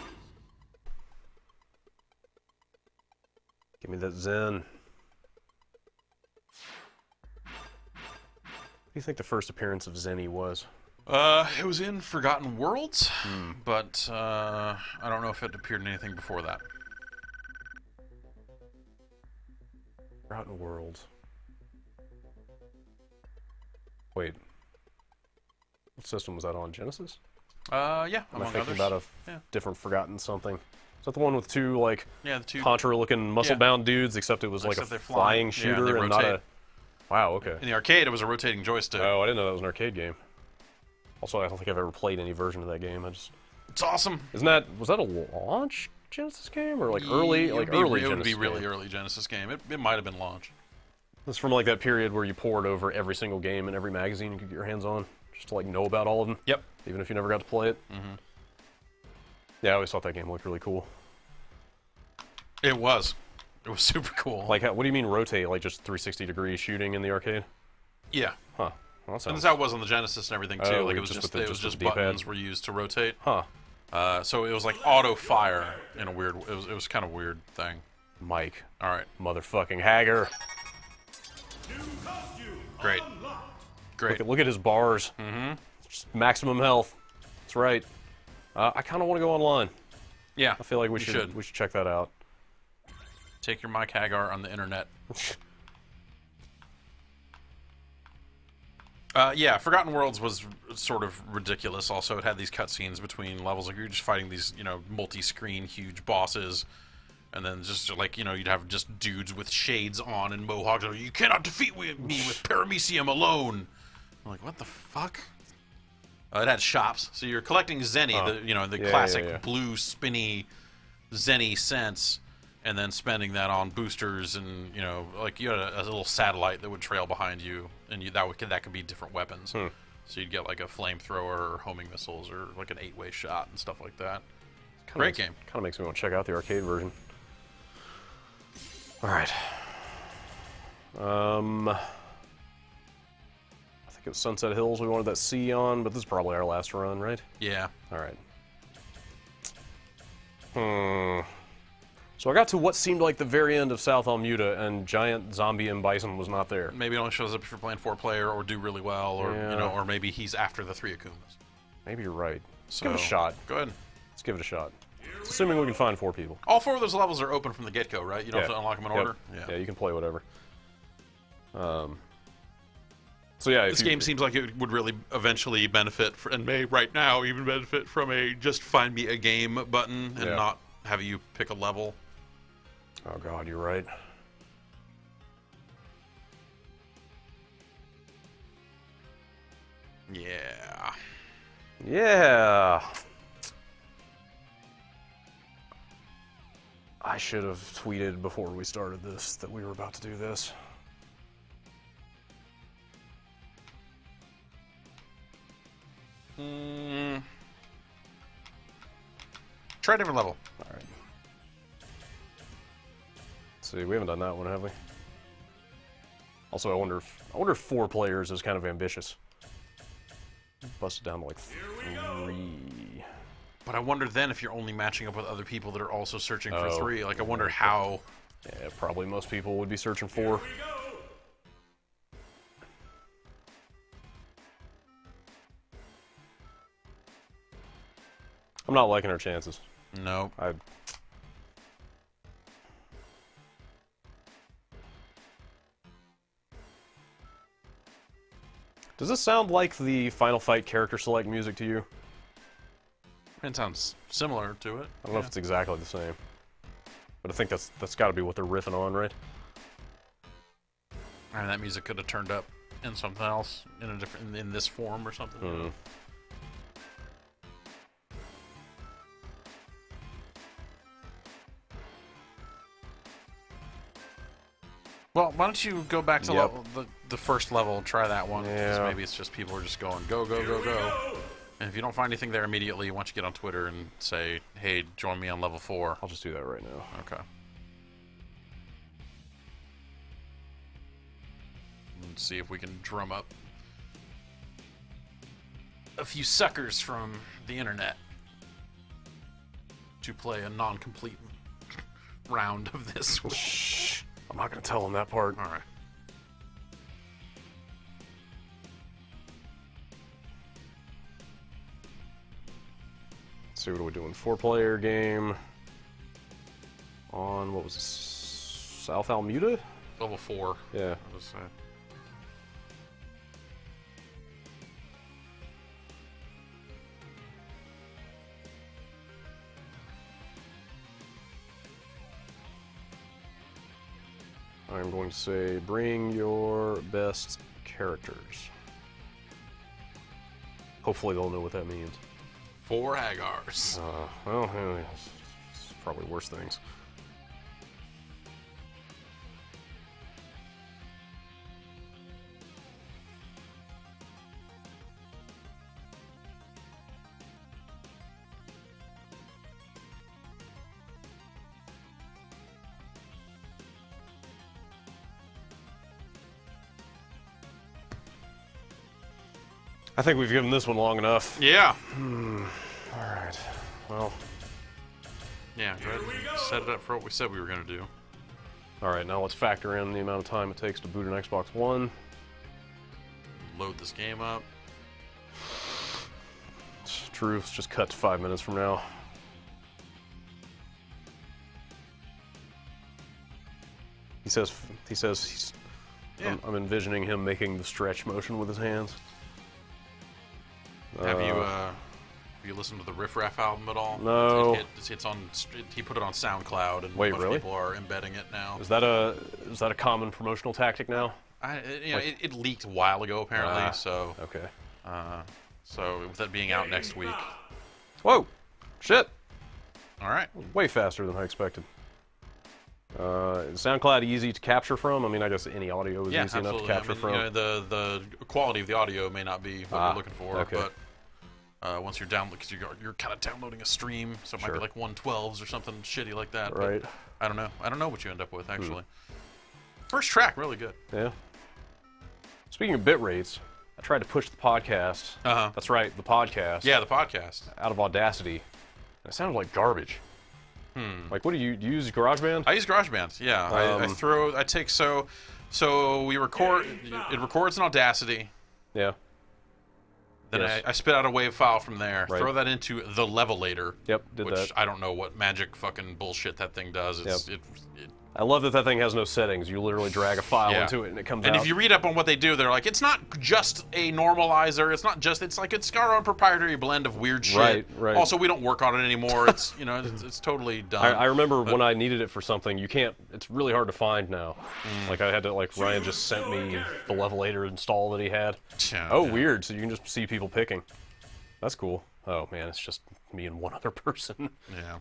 Give me that Zen. What do you think the first appearance of Zenny was? It was in Forgotten Worlds, but I don't know if it appeared in anything before that. Forgotten Worlds. Wait. What system was that on? Genesis? Yeah, Am I among thinking others. about a Yeah. different Forgotten something? Is that the one with two, like, Yeah, the two. Contra-looking muscle-bound dudes, except it was like a Except they're flying flying. Yeah, shooter they and not a... rotate. Wow, okay. In the arcade, it was a rotating joystick. Oh, I didn't know that was an arcade game. Also, I don't think I've ever played any version of that game. I just... It's awesome. Isn't that... Was that a launch Genesis game? Or, like, early... It Like, would be, early it would Genesis be really game? early Genesis game. It might have been launch. It's from, like, that period where you poured over every single game and every magazine you could get your hands on, just to, like, know about all of them. Yep. Even if you never got to play it. Mm-hmm. Yeah, I always thought that game looked really cool. It was. It was super cool. Like, what do you mean rotate? Like, just 360-degree shooting in the arcade? yeah. Huh. Well, that And sounds... that's how it was on the Genesis and everything too. Oh, Like it it was was just just with the- it was just just with the D-pad. buttons were used to rotate. Huh. So it was like auto fire in a weird. It was kind of weird thing. Mike. All right. Motherfucking Hager. New costume Great. unlocked. Great. Look at his bars. Mm-hmm. Just maximum health. That's right. I kind of want to go online. Yeah. I feel like we you should check that out. Take your Mike Hagar on the internet. Yeah, Forgotten Worlds was sort of ridiculous. Also, it had these cutscenes between levels. Like you're just fighting these, you know, multi-screen huge bosses, and then just like you'd have just dudes with shades on and mohawks. You cannot defeat me with paramecium alone. I'm like, what the fuck? It had shops, so you're collecting Zenny, the Yeah, classic yeah. blue spinny Zenny sense, and then spending that on boosters, and like you had a little satellite that would trail behind you, and that could be different weapons. So you'd get like a flamethrower or homing missiles or like an 8-way shot and stuff like that. Great game. Kind of makes me want to check out the arcade version. All right. I think it was Sunset Hills we wanted that C on, but this is probably our last run, right? Yeah. All right. So I got to what seemed like the very end of South Almuda, and giant zombie M. Bison was not there. Maybe it only shows up if you're playing 4-player or do really well, or Yeah. you know, or maybe he's after the 3 Akumas. Maybe you're right. Let's So, give it a shot. Go ahead. Let's give it a shot. Assuming we can find 4 people. All 4 of those levels are open from the get-go, right? You don't have to unlock them in Yep. order? Yeah, you can play whatever. So yeah, This game seems like it would really eventually benefit, and may right now even benefit from a just find me a game button and not have you pick a level. Oh god, you're right. Yeah. Yeah. I should have tweeted before we started this that we were about to do this. Try a different level. All right. See, we haven't done that one, have we? Also, I wonder if 4 players is kind of ambitious. Bust it down to like 3. But I wonder then if you're only matching up with other people that are also searching for Oh. 3. Like, I wonder how. Yeah, probably most people would be searching 4. I'm not liking our chances. No. Does this sound like the Final Fight character select music to you? It sounds similar to it. I don't know if it's exactly the same, but I think that's got to be what they're riffing on, right? I mean, that music could have turned up in something else, in a different, in this form or something. Hmm. Well, why don't you go back to Yep. the first level and try that one? 'Cause Yeah. maybe it's just people are just going, go, go, go, go. And if you don't find anything there immediately, why don't you get on Twitter and say, hey, join me on level 4. I'll just do that right now. Okay. And see if we can drum up a few suckers from the internet to play a non-complete round of this. Shh. I'm not gonna tell them that part. All right. Let's see, what are we doing? 4-player game on, what was this? South Almuda? Level 4. Yeah. I'll just say. I'm going to say, bring your best characters. Hopefully they'll know what that means. 4 Hagars. Well, it's probably worse things. I think we've given this one long enough. Yeah. Alright. Well, Yeah, go ahead and set it up for what we said we were going to do. alright, now let's factor in the amount of time it takes to boot an Xbox One. Load this game up. It's true, it's just cut to 5 minutes from now. He says he's... Yeah. I'm envisioning him making the stretch motion with his hands. Have you listened to the Riff Raff album at all? No. It's on. He put it on SoundCloud, and Wait, a bunch really? of people are embedding it now. Is that a common promotional tactic now? It leaked a while ago apparently. Ah. So Okay. so with that being out next week. Whoa! Shit! All right. Way faster than I expected. Is SoundCloud easy to capture from? I mean, I guess any audio is Yeah, easy enough absolutely. to capture I mean, from. you know, the quality of the audio may not be what you're looking for, okay. but once you're down, because you're kind of downloading a stream, so it might Sure. be like 112s or something shitty like that. Right. But I don't know. I don't know what you end up with actually. First track, really good. Yeah. Speaking of bit rates, I tried to push the podcast. Uh-huh. That's right, the podcast. Yeah, the podcast. Out of Audacity, and it sounded like garbage. Like, what do you use GarageBand? I use GarageBand. Yeah, we record. It records in Audacity. Yeah. Then Yes. I spit out a WAV file from there. Right. Throw that into the Levelator. Yep, did which that. I don't know what magic fucking bullshit that thing does. It's I love that thing has no settings. You literally drag a file Yeah. into it and it comes And out. if you read up on what they do, they're like, it's not just a normalizer. It's like it's our own proprietary blend of weird shit. Right. Also, we don't work on it anymore. It's it's totally done. I remember when I needed it for something, it's really hard to find now. Like I had to, Ryan just sent me the Levelator install that he had. Yeah, Oh, yeah. weird. So you can just see people picking. That's cool. Oh man, it's just me and one other person. Yeah.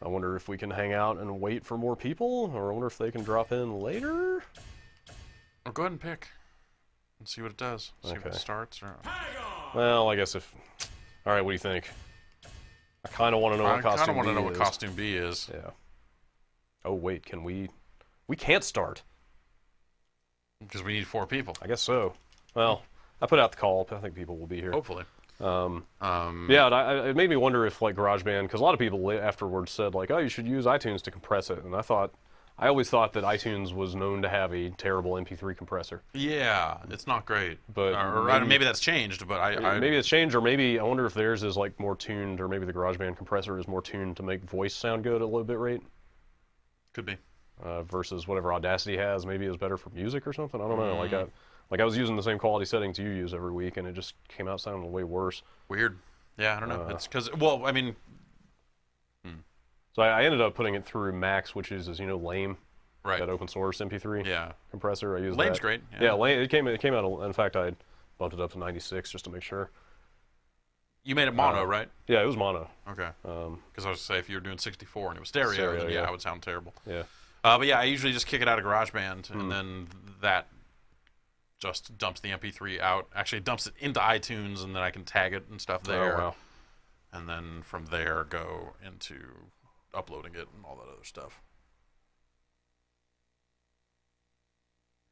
I wonder if we can hang out and wait for more people, or I wonder if they can drop in later. Well, go ahead and pick and see what it does. See if Okay. it starts. Or... Well, I guess if... All right, what do you think? I kind of want to know what I costume kind of want to know B what is. costume B is. Yeah. Oh, wait, can we... We can't start. Because we need 4 people. I guess so. Well, I put out the call. I think people will be here. Hopefully. Yeah, and it made me wonder if, GarageBand... Because a lot of people afterwards said, oh, you should use iTunes to compress it. And I always thought that iTunes was known to have a terrible MP3 compressor. Yeah, it's not great. But maybe that's changed, but maybe it's changed, or maybe I wonder if theirs is more tuned, or maybe the GarageBand compressor is more tuned to make voice sound good at a low bit rate. Could be. Versus whatever Audacity has, maybe is better for music or something. I don't know. I was using the same quality settings you use every week, and it just came out sounding way worse. Weird. Yeah, I don't know. It's because, well, I mean... So I ended up putting it through Max, which is Lame. Right. That open source MP3 Yeah. compressor. I used Lame's that. great. Yeah, Lame. It came out. In fact, I bumped it up to 96 just to make sure. You made it mono, right? Yeah, it was mono. Okay. Because I was say if you were doing 64 and it was stereo, Stereo, then yeah. it would sound terrible. Yeah. But yeah, I usually just kick it out of GarageBand, and then that just dumps the MP3 out. Actually, it dumps it into iTunes, and then I can tag it and stuff there. Oh, wow. And then from there go into uploading it and all that other stuff.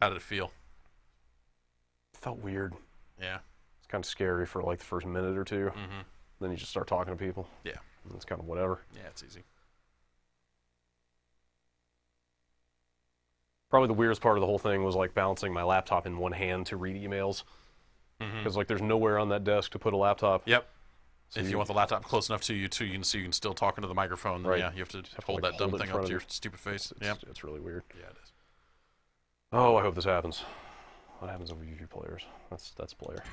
How did it feel? It felt weird. Yeah. It's kind of scary for the first minute or two. Mm-hmm. Then you just start talking to people. Yeah. And it's kind of whatever. Yeah, it's easy. Probably the weirdest part of the whole thing was balancing my laptop in one hand to read emails. Because there's nowhere on that desk to put a laptop. Yep. So If you want the laptop close enough to you, too, you can still talk into the microphone. Then, Right. yeah, you have to to, hold that hold dumb it in thing front up of to your you. stupid face. It's really weird. Yeah, it is. Oh, I hope this happens. What happens with UV players? That's player.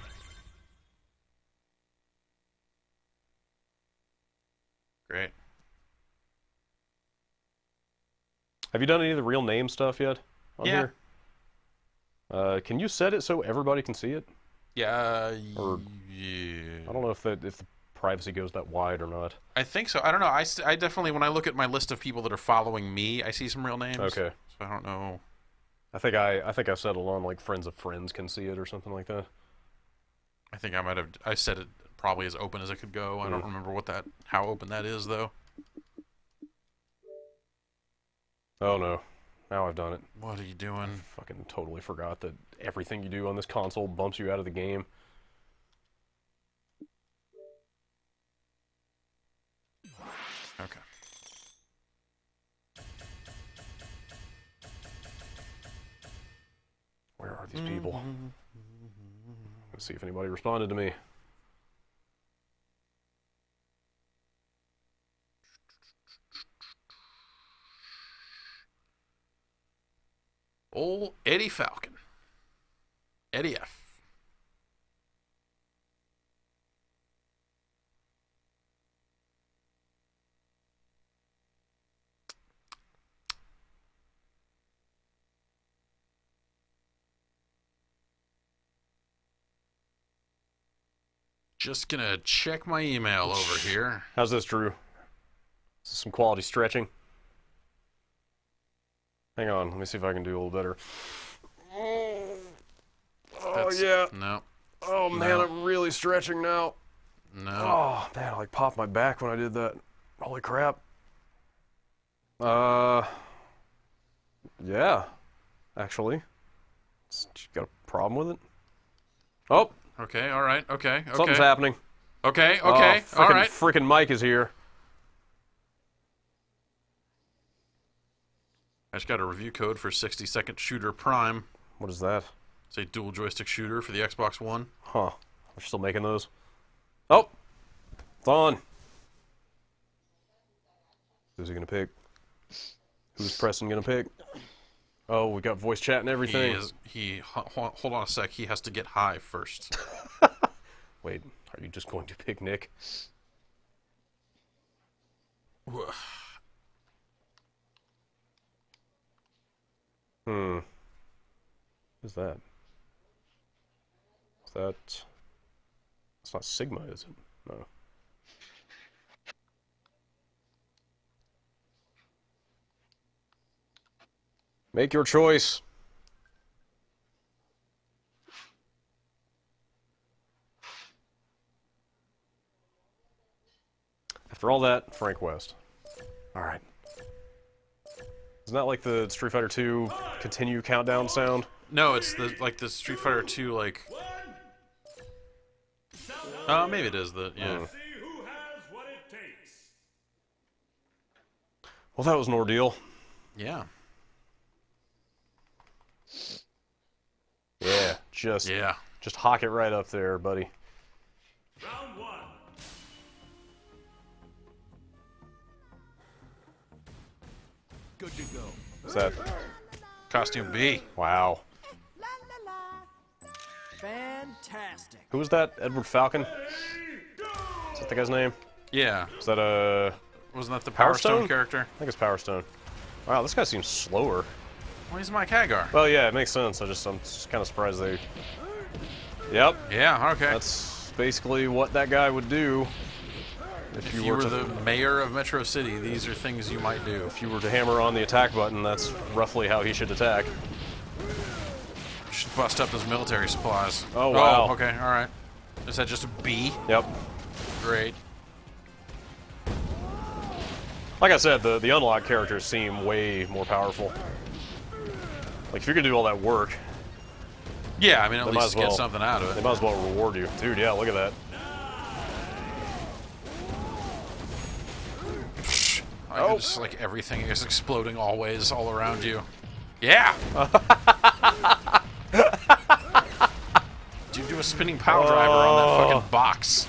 Great. Have you done any of the real name stuff yet on Yeah. here? Can you set it so everybody can see it? Yeah. Or- Yeah. I don't know if the privacy goes that wide or not. I think so. I don't know. I definitely, when I look at my list of people that are following me, I see some real names. Okay. So I don't know. I think I settled on friends of friends can see it or something like that. I think I set it probably as open as it could go. I don't remember how open that is, though. Oh no. Now I've done it. What are you doing? Fucking totally forgot that everything you do on this console bumps you out of the game. Okay. Where are these people? Let's see if anybody responded to me. Old Eddie Falcon. Eddie F. Just gonna check my email over here. How's this, Drew? This is some quality stretching. Hang on, let me see if I can do a little better. Oh yeah. No. Oh man, No. I'm really stretching now. No. Oh man, I popped my back when I did that. Holy crap. Yeah. Actually. You got a problem with it? Oh, Okay, all right, okay, okay. something's happening. Okay, Oh, okay, all right. Frickin' Mike is here. I just got a review code for 60-second shooter Prime. What is that? It's a dual joystick shooter for the Xbox One. Huh. They're still making those. Oh! It's on! Who's he gonna pick? Who's Preston gonna pick? Oh, we got voice chat and everything. Hold on a sec. He has to get high first. Wait, are you just going to pick Nick? Who's that? Is that... It's not Sigma, is it? No. Make your choice. After all that, Frank West. Alright. Isn't that like the Street Fighter 2 continue countdown sound? No, it's the Street Fighter 2 like. Maybe it is the yeah. See who has what it takes. Well, that was an ordeal. Yeah. Yeah, just hock it right up there, buddy. Round 1. Good to go. Is that... Costume B. Wow. La la la. Fantastic. Who was that? Edward Falcon? Is that the guy's name? Yeah. Is that a... Wasn't that the Power Power Stone Stone? character? I think it's Power Stone. Wow, this guy seems slower. Well, he's Mike Hagar. Well, yeah, it makes sense. I'm just kind of surprised they... Yep. Yeah, okay. That's basically what that guy would do. If you were the mayor of Metro City, these are things you might do. If you were to hammer on the attack button, that's roughly how he should attack. You should bust up those military supplies. Oh, wow. Oh, okay, alright. Is that just a B? Yep. Great. Like I said, the unlocked characters seem way more powerful. Like, if you're gonna do all that work, Yeah, I mean, at they might least as well, get something out of they it. might as well reward you. Dude, yeah, look at that. Just like everything is exploding always all around you. Yeah! Dude, do a spinning pile driver on that fucking box.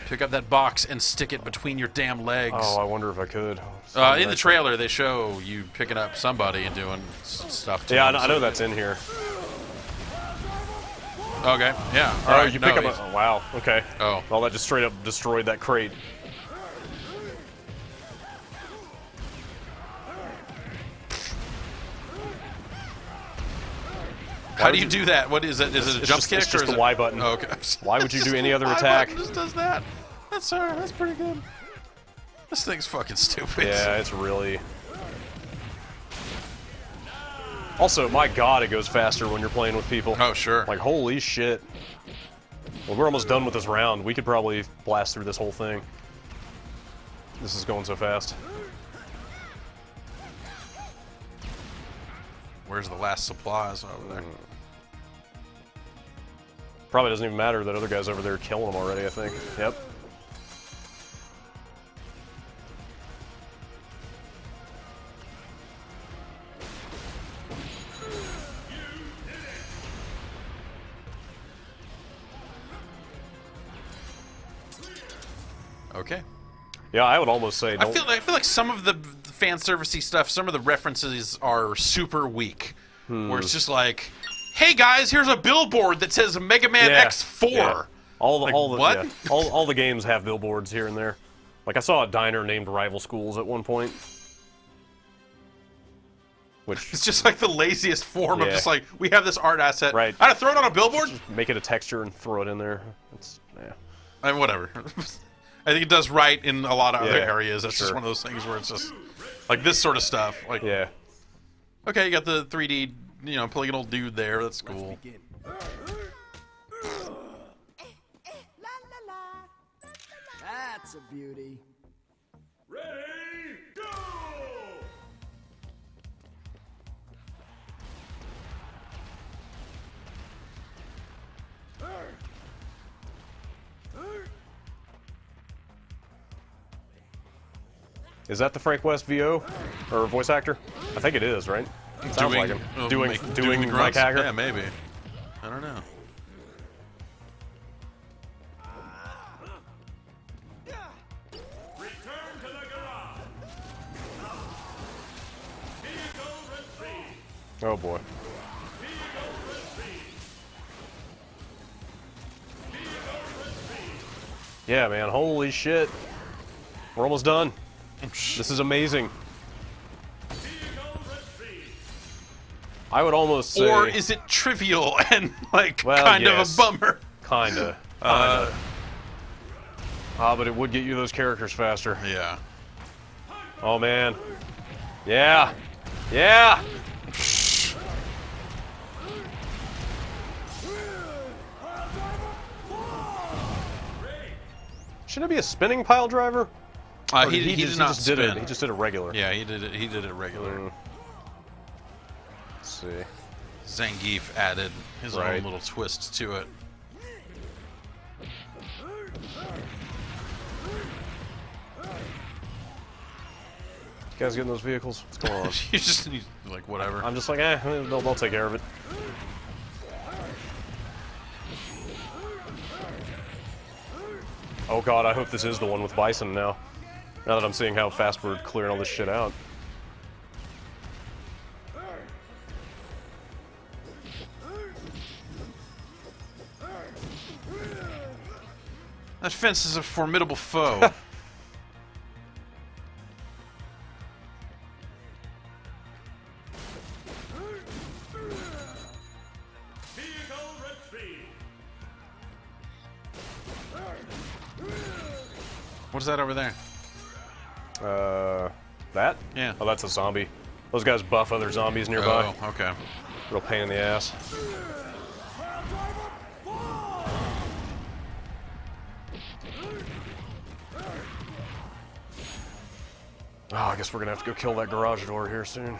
Pick up that box and stick it between your damn legs. Oh, I wonder if I could. In the trailer, they show you picking up somebody and doing stuff to Yeah, them, I know that's in here. Okay, yeah. Oh, Alright, you pick up a... Oh, wow, okay. Oh. Well, that just straight up destroyed that crate. How do you do that? What is it? Is it a jump kick It's just or is the it... Y button. Oh, okay. Why would you do any other Y attack? button just does that. That's pretty good. This thing's fucking stupid. Yeah, it's really... Also, my god, it goes faster when you're playing with people. Oh, sure. Like, holy shit. Well, we're almost done with this round. We could probably blast through this whole thing. This is going so fast. Where's the last supplies over there? Probably doesn't even matter. That other guy's over there killing them already, I think. Yep. Okay. Yeah, I would almost say I don't... feel like some of the fan servicey stuff, some of the references are super weak. Where it's just like, hey guys, here's a billboard that says Mega Man X4. Yeah. All the what? Yeah, all the games have billboards here and there. Like I saw a diner named Rival Schools at one point. Which It's just like the laziest form of Yeah. just like, we have this art asset. Right. I gotta throw it on a billboard? make it a texture and throw it in there. It's yeah. I mean, whatever. I think it does right in a lot of other Yeah, areas. It's just sure. one of those things where it's just like this sort of stuff. Like, Yeah. okay, you got the 3D, polygonal dude there. That's cool. Begin. La la la. That's a beauty. Ready, go! Is that the Frank West VO or voice actor? I think it is, right? Sounds like him. Doing the Mike grunts? Hacker. Yeah, maybe. I don't know. Return to the garage. Vehicle retrieved. Oh boy. Vehicle retrieved. Vehicle retrieved. Yeah, man. Holy shit. We're almost done. This is amazing. Vehicle retrieved. I would almost say. Or is it trivial and like Well, kind yes. of a bummer? Kinda. But it would get you those characters faster. Yeah. Oh man. Yeah. Yeah. Shouldn't it be a spinning pile driver? Or He did not just did it. spin. He just did it regular. Yeah, he did it. He did it regular. Let's see. Zangief added his Right. own little twist to it. You guys getting those vehicles? What's going on? You just need like whatever. I'm just like, they'll take care of it. Oh god, I hope this is the one with Bison now. Now that I'm seeing how fast we're clearing all this shit out. That fence is a formidable foe. Vehicle retrieved. What's that over there? That? Yeah. Oh, that's a zombie. Those guys buff other zombies nearby. Oh, okay. Real pain in the ass. Oh, I guess we're gonna have to go kill that garage door here soon.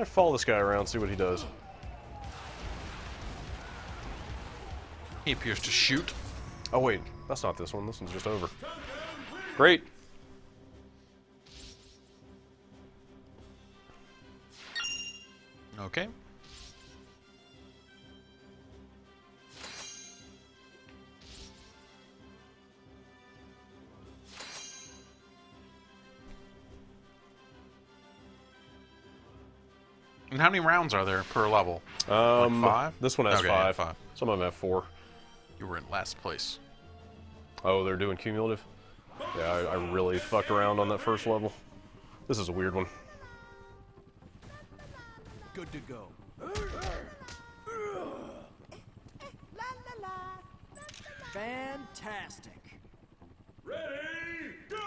Follow this guy around, see what he does. He appears to shoot. Oh wait, that's not this one. This one's just over. Great. Okay. And how many rounds are there per level? Like 5? This one has Okay, five. yeah, 5. Some of them have 4. You were in last place. Oh, they're doing cumulative? Yeah, I really fucked around on that first level. This is a weird one. Good to go. La la la. Fantastic. Ready, go!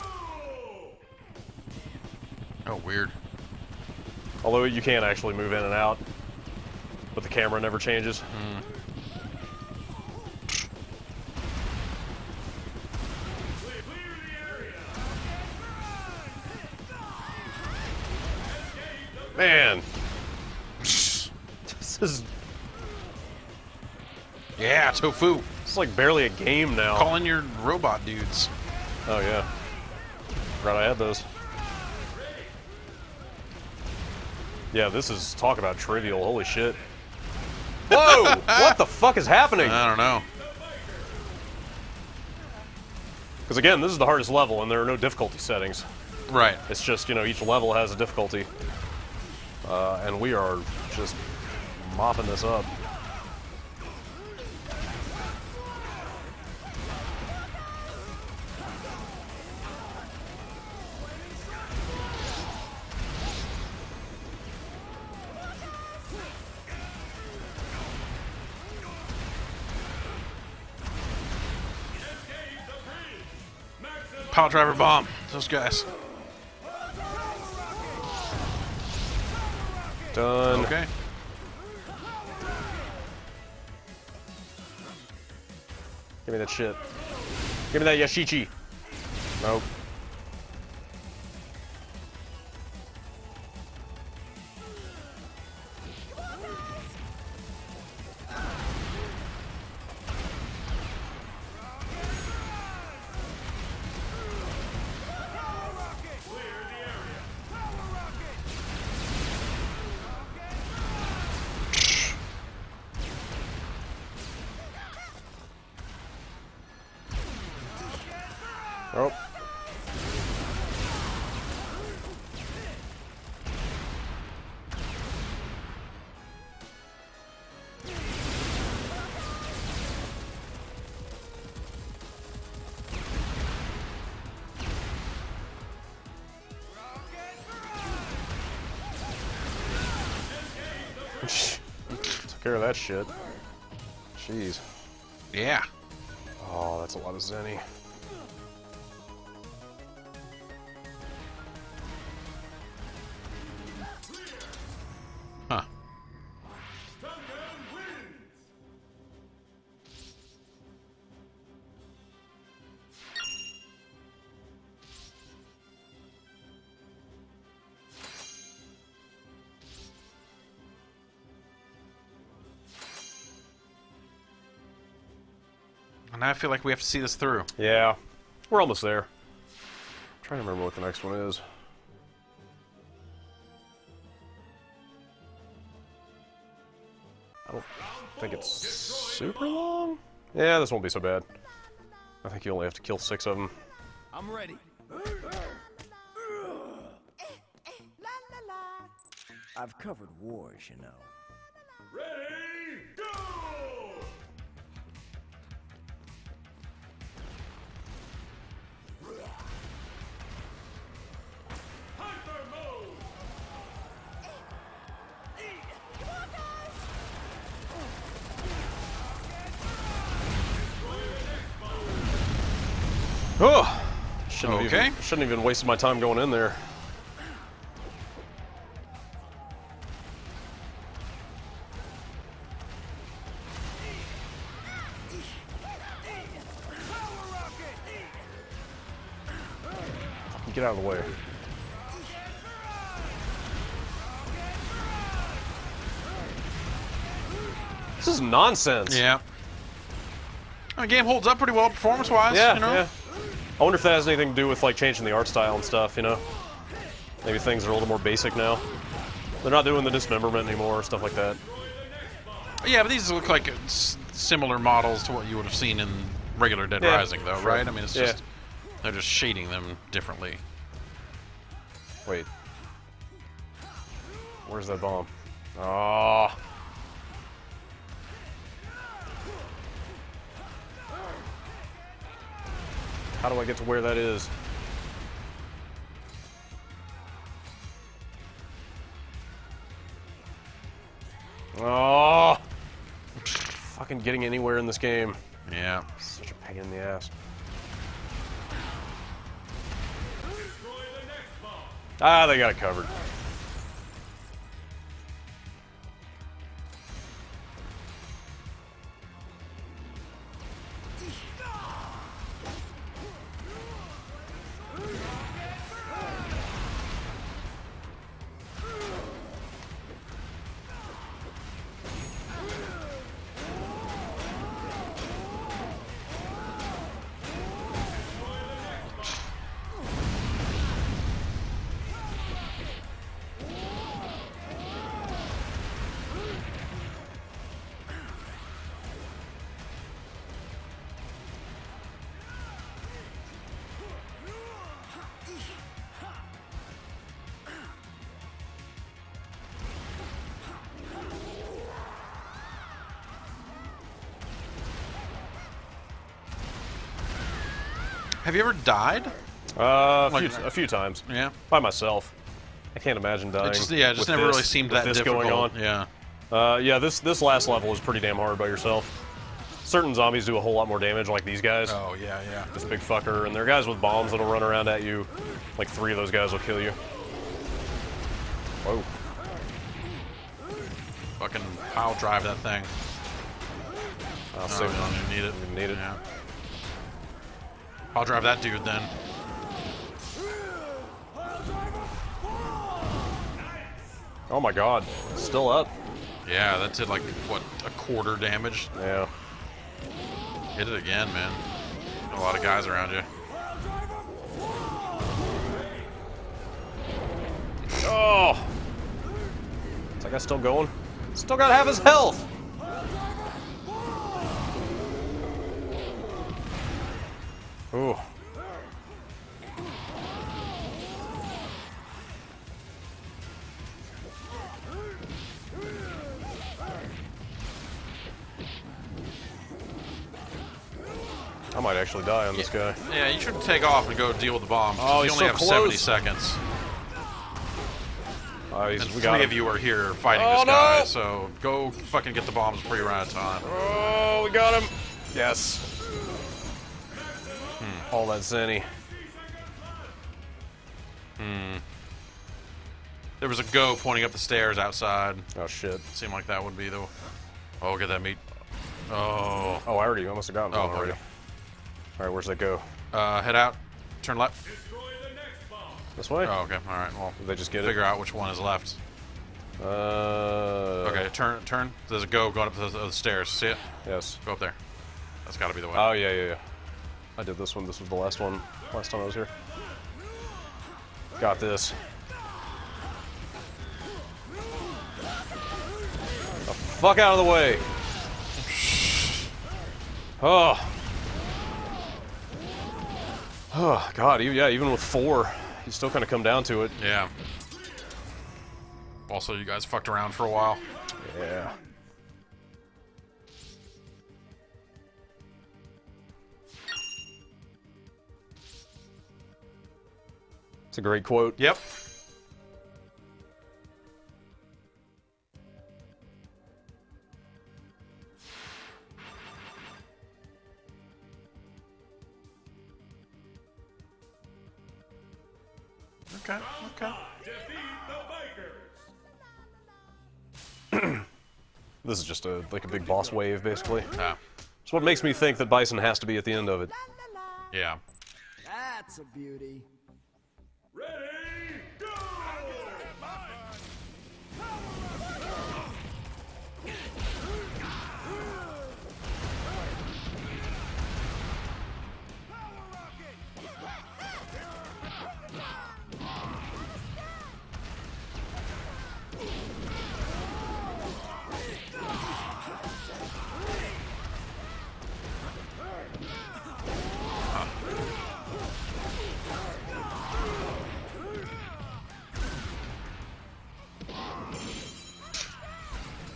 Oh, weird. Although you can actually move in and out, but the camera never changes. Clear the area. Man, this is Yeah, tofu. it's like barely a game now. Call in your robot dudes. Oh yeah, forgot I had those. Yeah, this is talk about trivial. Holy shit! Whoa! What the fuck is happening? I don't know. Because again, this is the hardest level, and there are no difficulty settings. Right. It's just, you know, each level has a difficulty. And we are just mopping this up. Pile driver bomb. Those guys. Done. Okay. Give me that shit. Give me that Yashichi. Nope. Oh. Took care of that shit. Jeez. Yeah. Oh, that's a lot of Zenny. Huh. Capcom wins. And I feel like we have to see this through. Yeah, we're almost there. I'm trying to remember what the next one is. I don't think it's super long. Yeah, this won't be so bad. I think you only have to kill 6 of them. I'm ready. La la la. I've covered wars, you know. Ready, go! Hyper mode! Come on, guys. Oh! Shouldn't have Okay. shouldn't even wasted my time going in there. Get out of the way. This is nonsense. Yeah. The game holds up pretty well performance-wise, Yeah, you know? yeah. I wonder if that has anything to do with like changing the art style and stuff, you know? Maybe things are a little more basic now. They're not doing the dismemberment anymore, stuff like that. Yeah, but these look like similar models to what you would have seen in regular Dead Yeah, Rising, though, sure. right? I mean, it's Yeah. just they're just shading them differently. Wait. Where's that bomb? Oh. How do I get to where that is? Oh. Fucking getting anywhere in this game. Yeah. Such a pain in the ass. Ah, they got it covered. Have you ever died? A few times. Yeah. By myself. I can't imagine dying. It just, yeah, it just with never this- really seemed with that this difficult. going on. Yeah. Yeah, this last level is pretty damn hard by yourself. Certain zombies do a whole lot more damage, like these guys. Oh, yeah, yeah. This big fucker, and there are guys with bombs that'll run around at you. Like 3 of those guys will kill you. Whoa. Fucking power drive that thing. I'll Oh, save we it. don't even need it. Don't even need it. Yeah. I'll drive that dude then. Oh my god. It's still up. Yeah, that did like, what, a quarter damage? Yeah. Hit it again, man. A lot of guys around you. Oh! Is that guy still going? Still got half his health! Ooh. might actually die on this guy. Yeah, you should take off and go deal with the bombs. Oh, you he's only so have close. 70 seconds. And And we got three him. of you are here fighting Oh, this guy, no! so go fucking get the bombs before you run out of time. Oh, we got him. Yes. All that Zenny. There was a go pointing up the stairs outside. Oh shit. Seemed like that would be the... Oh, get that meat. Oh. Oh, I must have gotten one Oh, already. okay. All right, where's that go? Head out. Turn left. Destroy the next bomb. This way? Oh, okay. All right. Well, Did they just get figure out which one is left. it? Okay, turn. There's a go going up the stairs. See it? Yes. Go up there. That's got to be the way. Oh yeah. I did this one. This was the last one. Last time I was here. Got this. The fuck out of the way. Oh. Oh God. Even with 4, you still kind of come down to it. Yeah. Also, you guys fucked around for a while. Yeah. It's a great quote. Yep. Okay. Defeat the bikers. This is just like a big boss wave, basically. Ah, It's what makes me think that Bison has to be at the end of it. La la la. yeah. That's a beauty. Ready, go!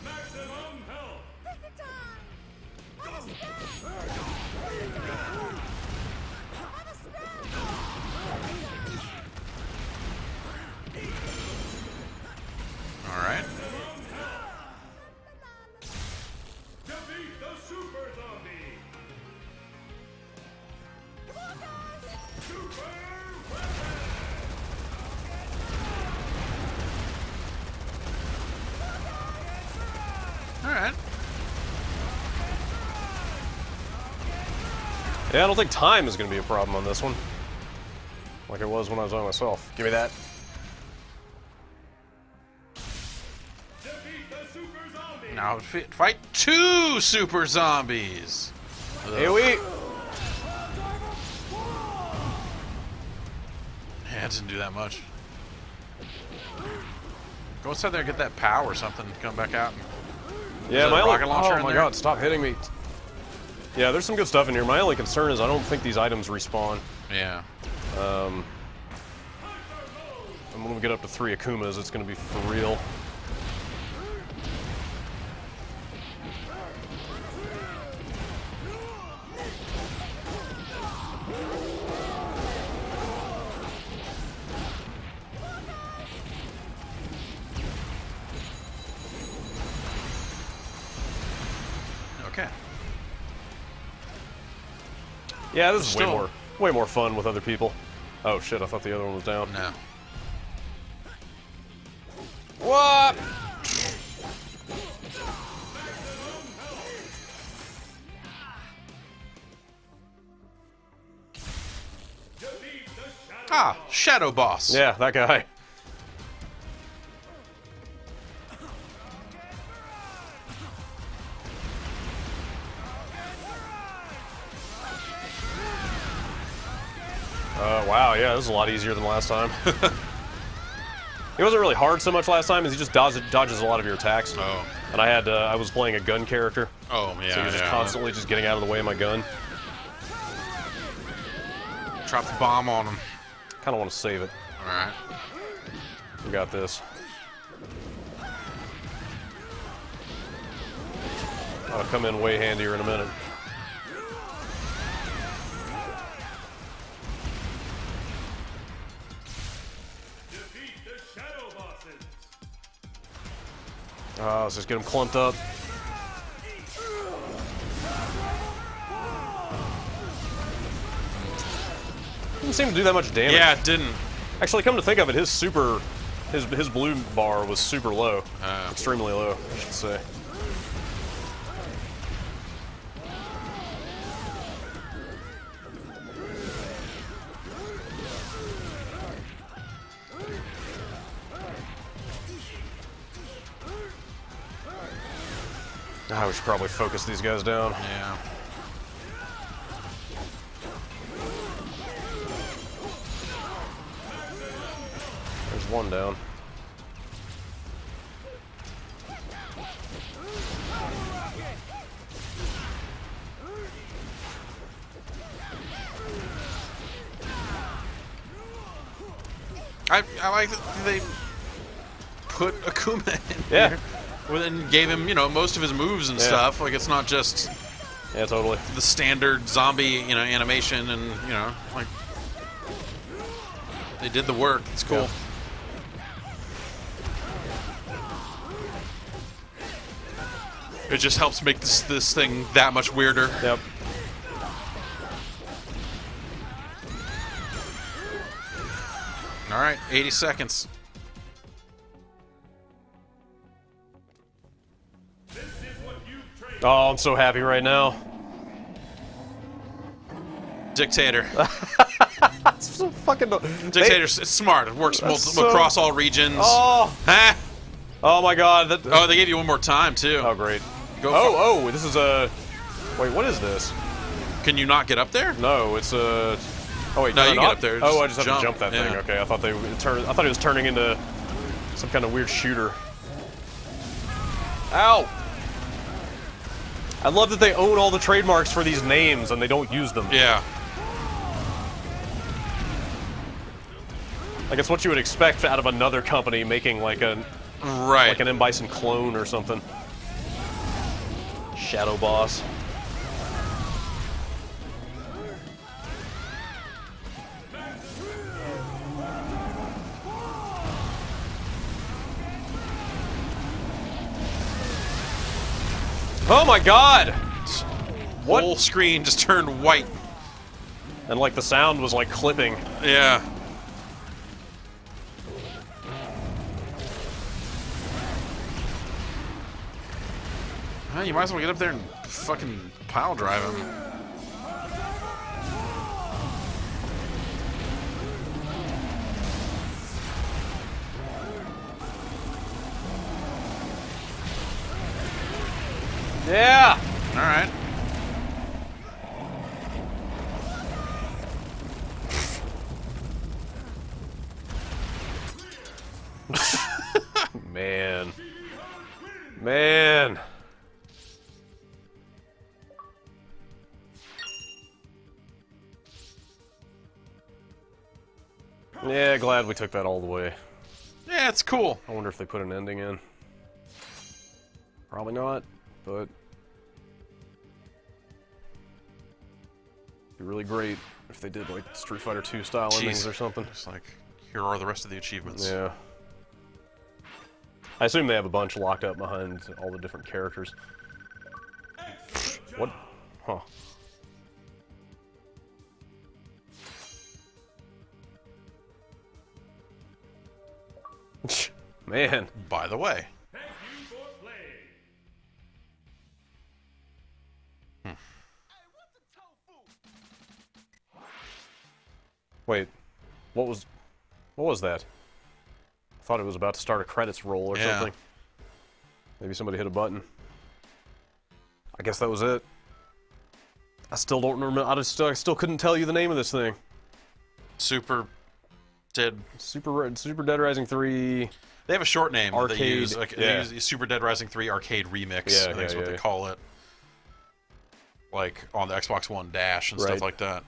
Maximum health. All right. Defeat the super zombie. Super weapon. All right. Yeah, I don't think time is going to be a problem on this one. Like it was when I was on myself. Give me that. Defeat the super zombie. Now fight 2 super zombies. Here we. Yeah, it didn't do that much. Go inside there and get that POW or something. Come back out. Yeah, that a my rocket launcher Oh in my there? God! Stop hitting me. Yeah, there's some good stuff in here. My only concern is I don't think these items respawn. Yeah. And when we get up to 3 Akumas, it's going to be for real. Okay. Yeah, this is Still- way more fun with other people. Oh shit! I thought the other one was down. No. What? Defeat the shadow. Ah, Shadow Boss. Yeah, that guy. Wow, yeah, this is a lot easier than last time. It wasn't really hard so much last time, as he just dodges a lot of your attacks. Oh. And I was playing a gun character, Oh, yeah. so he was just constantly just getting out of the way of my gun. Drop the bomb on him. Kind of want to save it. All right. We got this. That'll come in way handier in a minute. Oh, let's just get him clumped up. Didn't seem to do that much damage. Yeah, it didn't. Actually, come to think of it, his blue bar was super low. Extremely low, I should say. Ah, we should probably focus these guys down. Yeah. There's one down. I like that they put Akuma in Yeah. here. Well, and gave him, most of his moves and Yeah. stuff. Like, it's not just Yeah, totally. the standard zombie, animation and, like, they did the work. It's cool. It just helps make this thing that much weirder. Yep. All right, 80 seconds. This is what you've trained. Oh, I'm so happy right now. Dictator. It's so fucking. Dictator's it's smart. It works so- across all regions. Oh, Huh? oh my God. Oh, they gave you one more time, too. Oh, great. Go Oh, this is a. Wait, what is this? Can you not get up there? No, it's a. Oh wait, No, can I you not? get up there, Oh, I just just have to jump, jump that yeah. thing. Okay, I thought I thought it was turning into some kind of weird shooter. Ow! I love that they own all the trademarks for these names and they don't use them. Yeah. Like it's what you would expect out of another company making like an Right. M. Bison clone or something. Shadow Boss. Oh my God! What? Whole screen just turned white. And like the sound was like clipping. Yeah. Well, you might as well get up there and fucking pile drive him. Yeah! All right. Man. Man. Yeah, glad we took that all the way. Yeah, it's cool. I wonder if they put an ending in. Probably not, but... it'd be really great if they did like Street Fighter 2 style endings or something. It's like, here are the rest of the achievements. Yeah. I assume they have a bunch locked up behind all the different characters. What? Huh. Man. By the way. Thank you for playing. Wait. What was that? I thought it was about to start a credits roll or Yeah. something. Maybe somebody hit a button. I guess that was it. I still don't remember. I still couldn't tell you the name of this thing. Super Dead. Super Dead Rising 3. They have a short name that they Arcade, use. Like, yeah. They use Super Dead Rising 3 Arcade Remix. Yeah, I think is what they call it. Like on the Xbox One Dash and Right. stuff like that.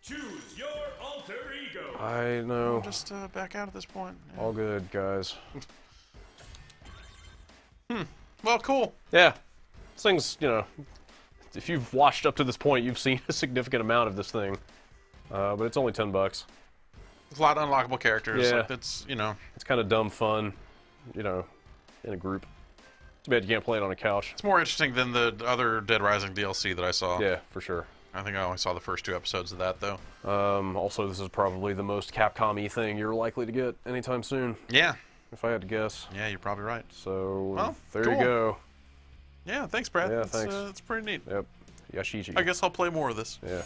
Choose your alter ego. I know. Just back out at this point. Yeah. All good, guys. Well, cool. Yeah. This thing's, if you've watched up to this point, you've seen a significant amount of this thing. But it's only $10. There's a lot of unlockable characters. Yeah. Like, that's, It's kind of dumb fun, in a group. Too bad you can't play it on a couch. It's more interesting than the other Dead Rising DLC that I saw. Yeah, for sure. I think I only saw the first 2 episodes of that, though. Also, this is probably the most Capcom-y thing you're likely to get anytime soon, Yeah. if I had to guess. Yeah, you're probably right. So, Well, there cool. you go. Yeah, thanks, Brad. Yeah, That's, thanks. that's pretty neat. Yep. Yashichi. I guess I'll play more of this. Yeah.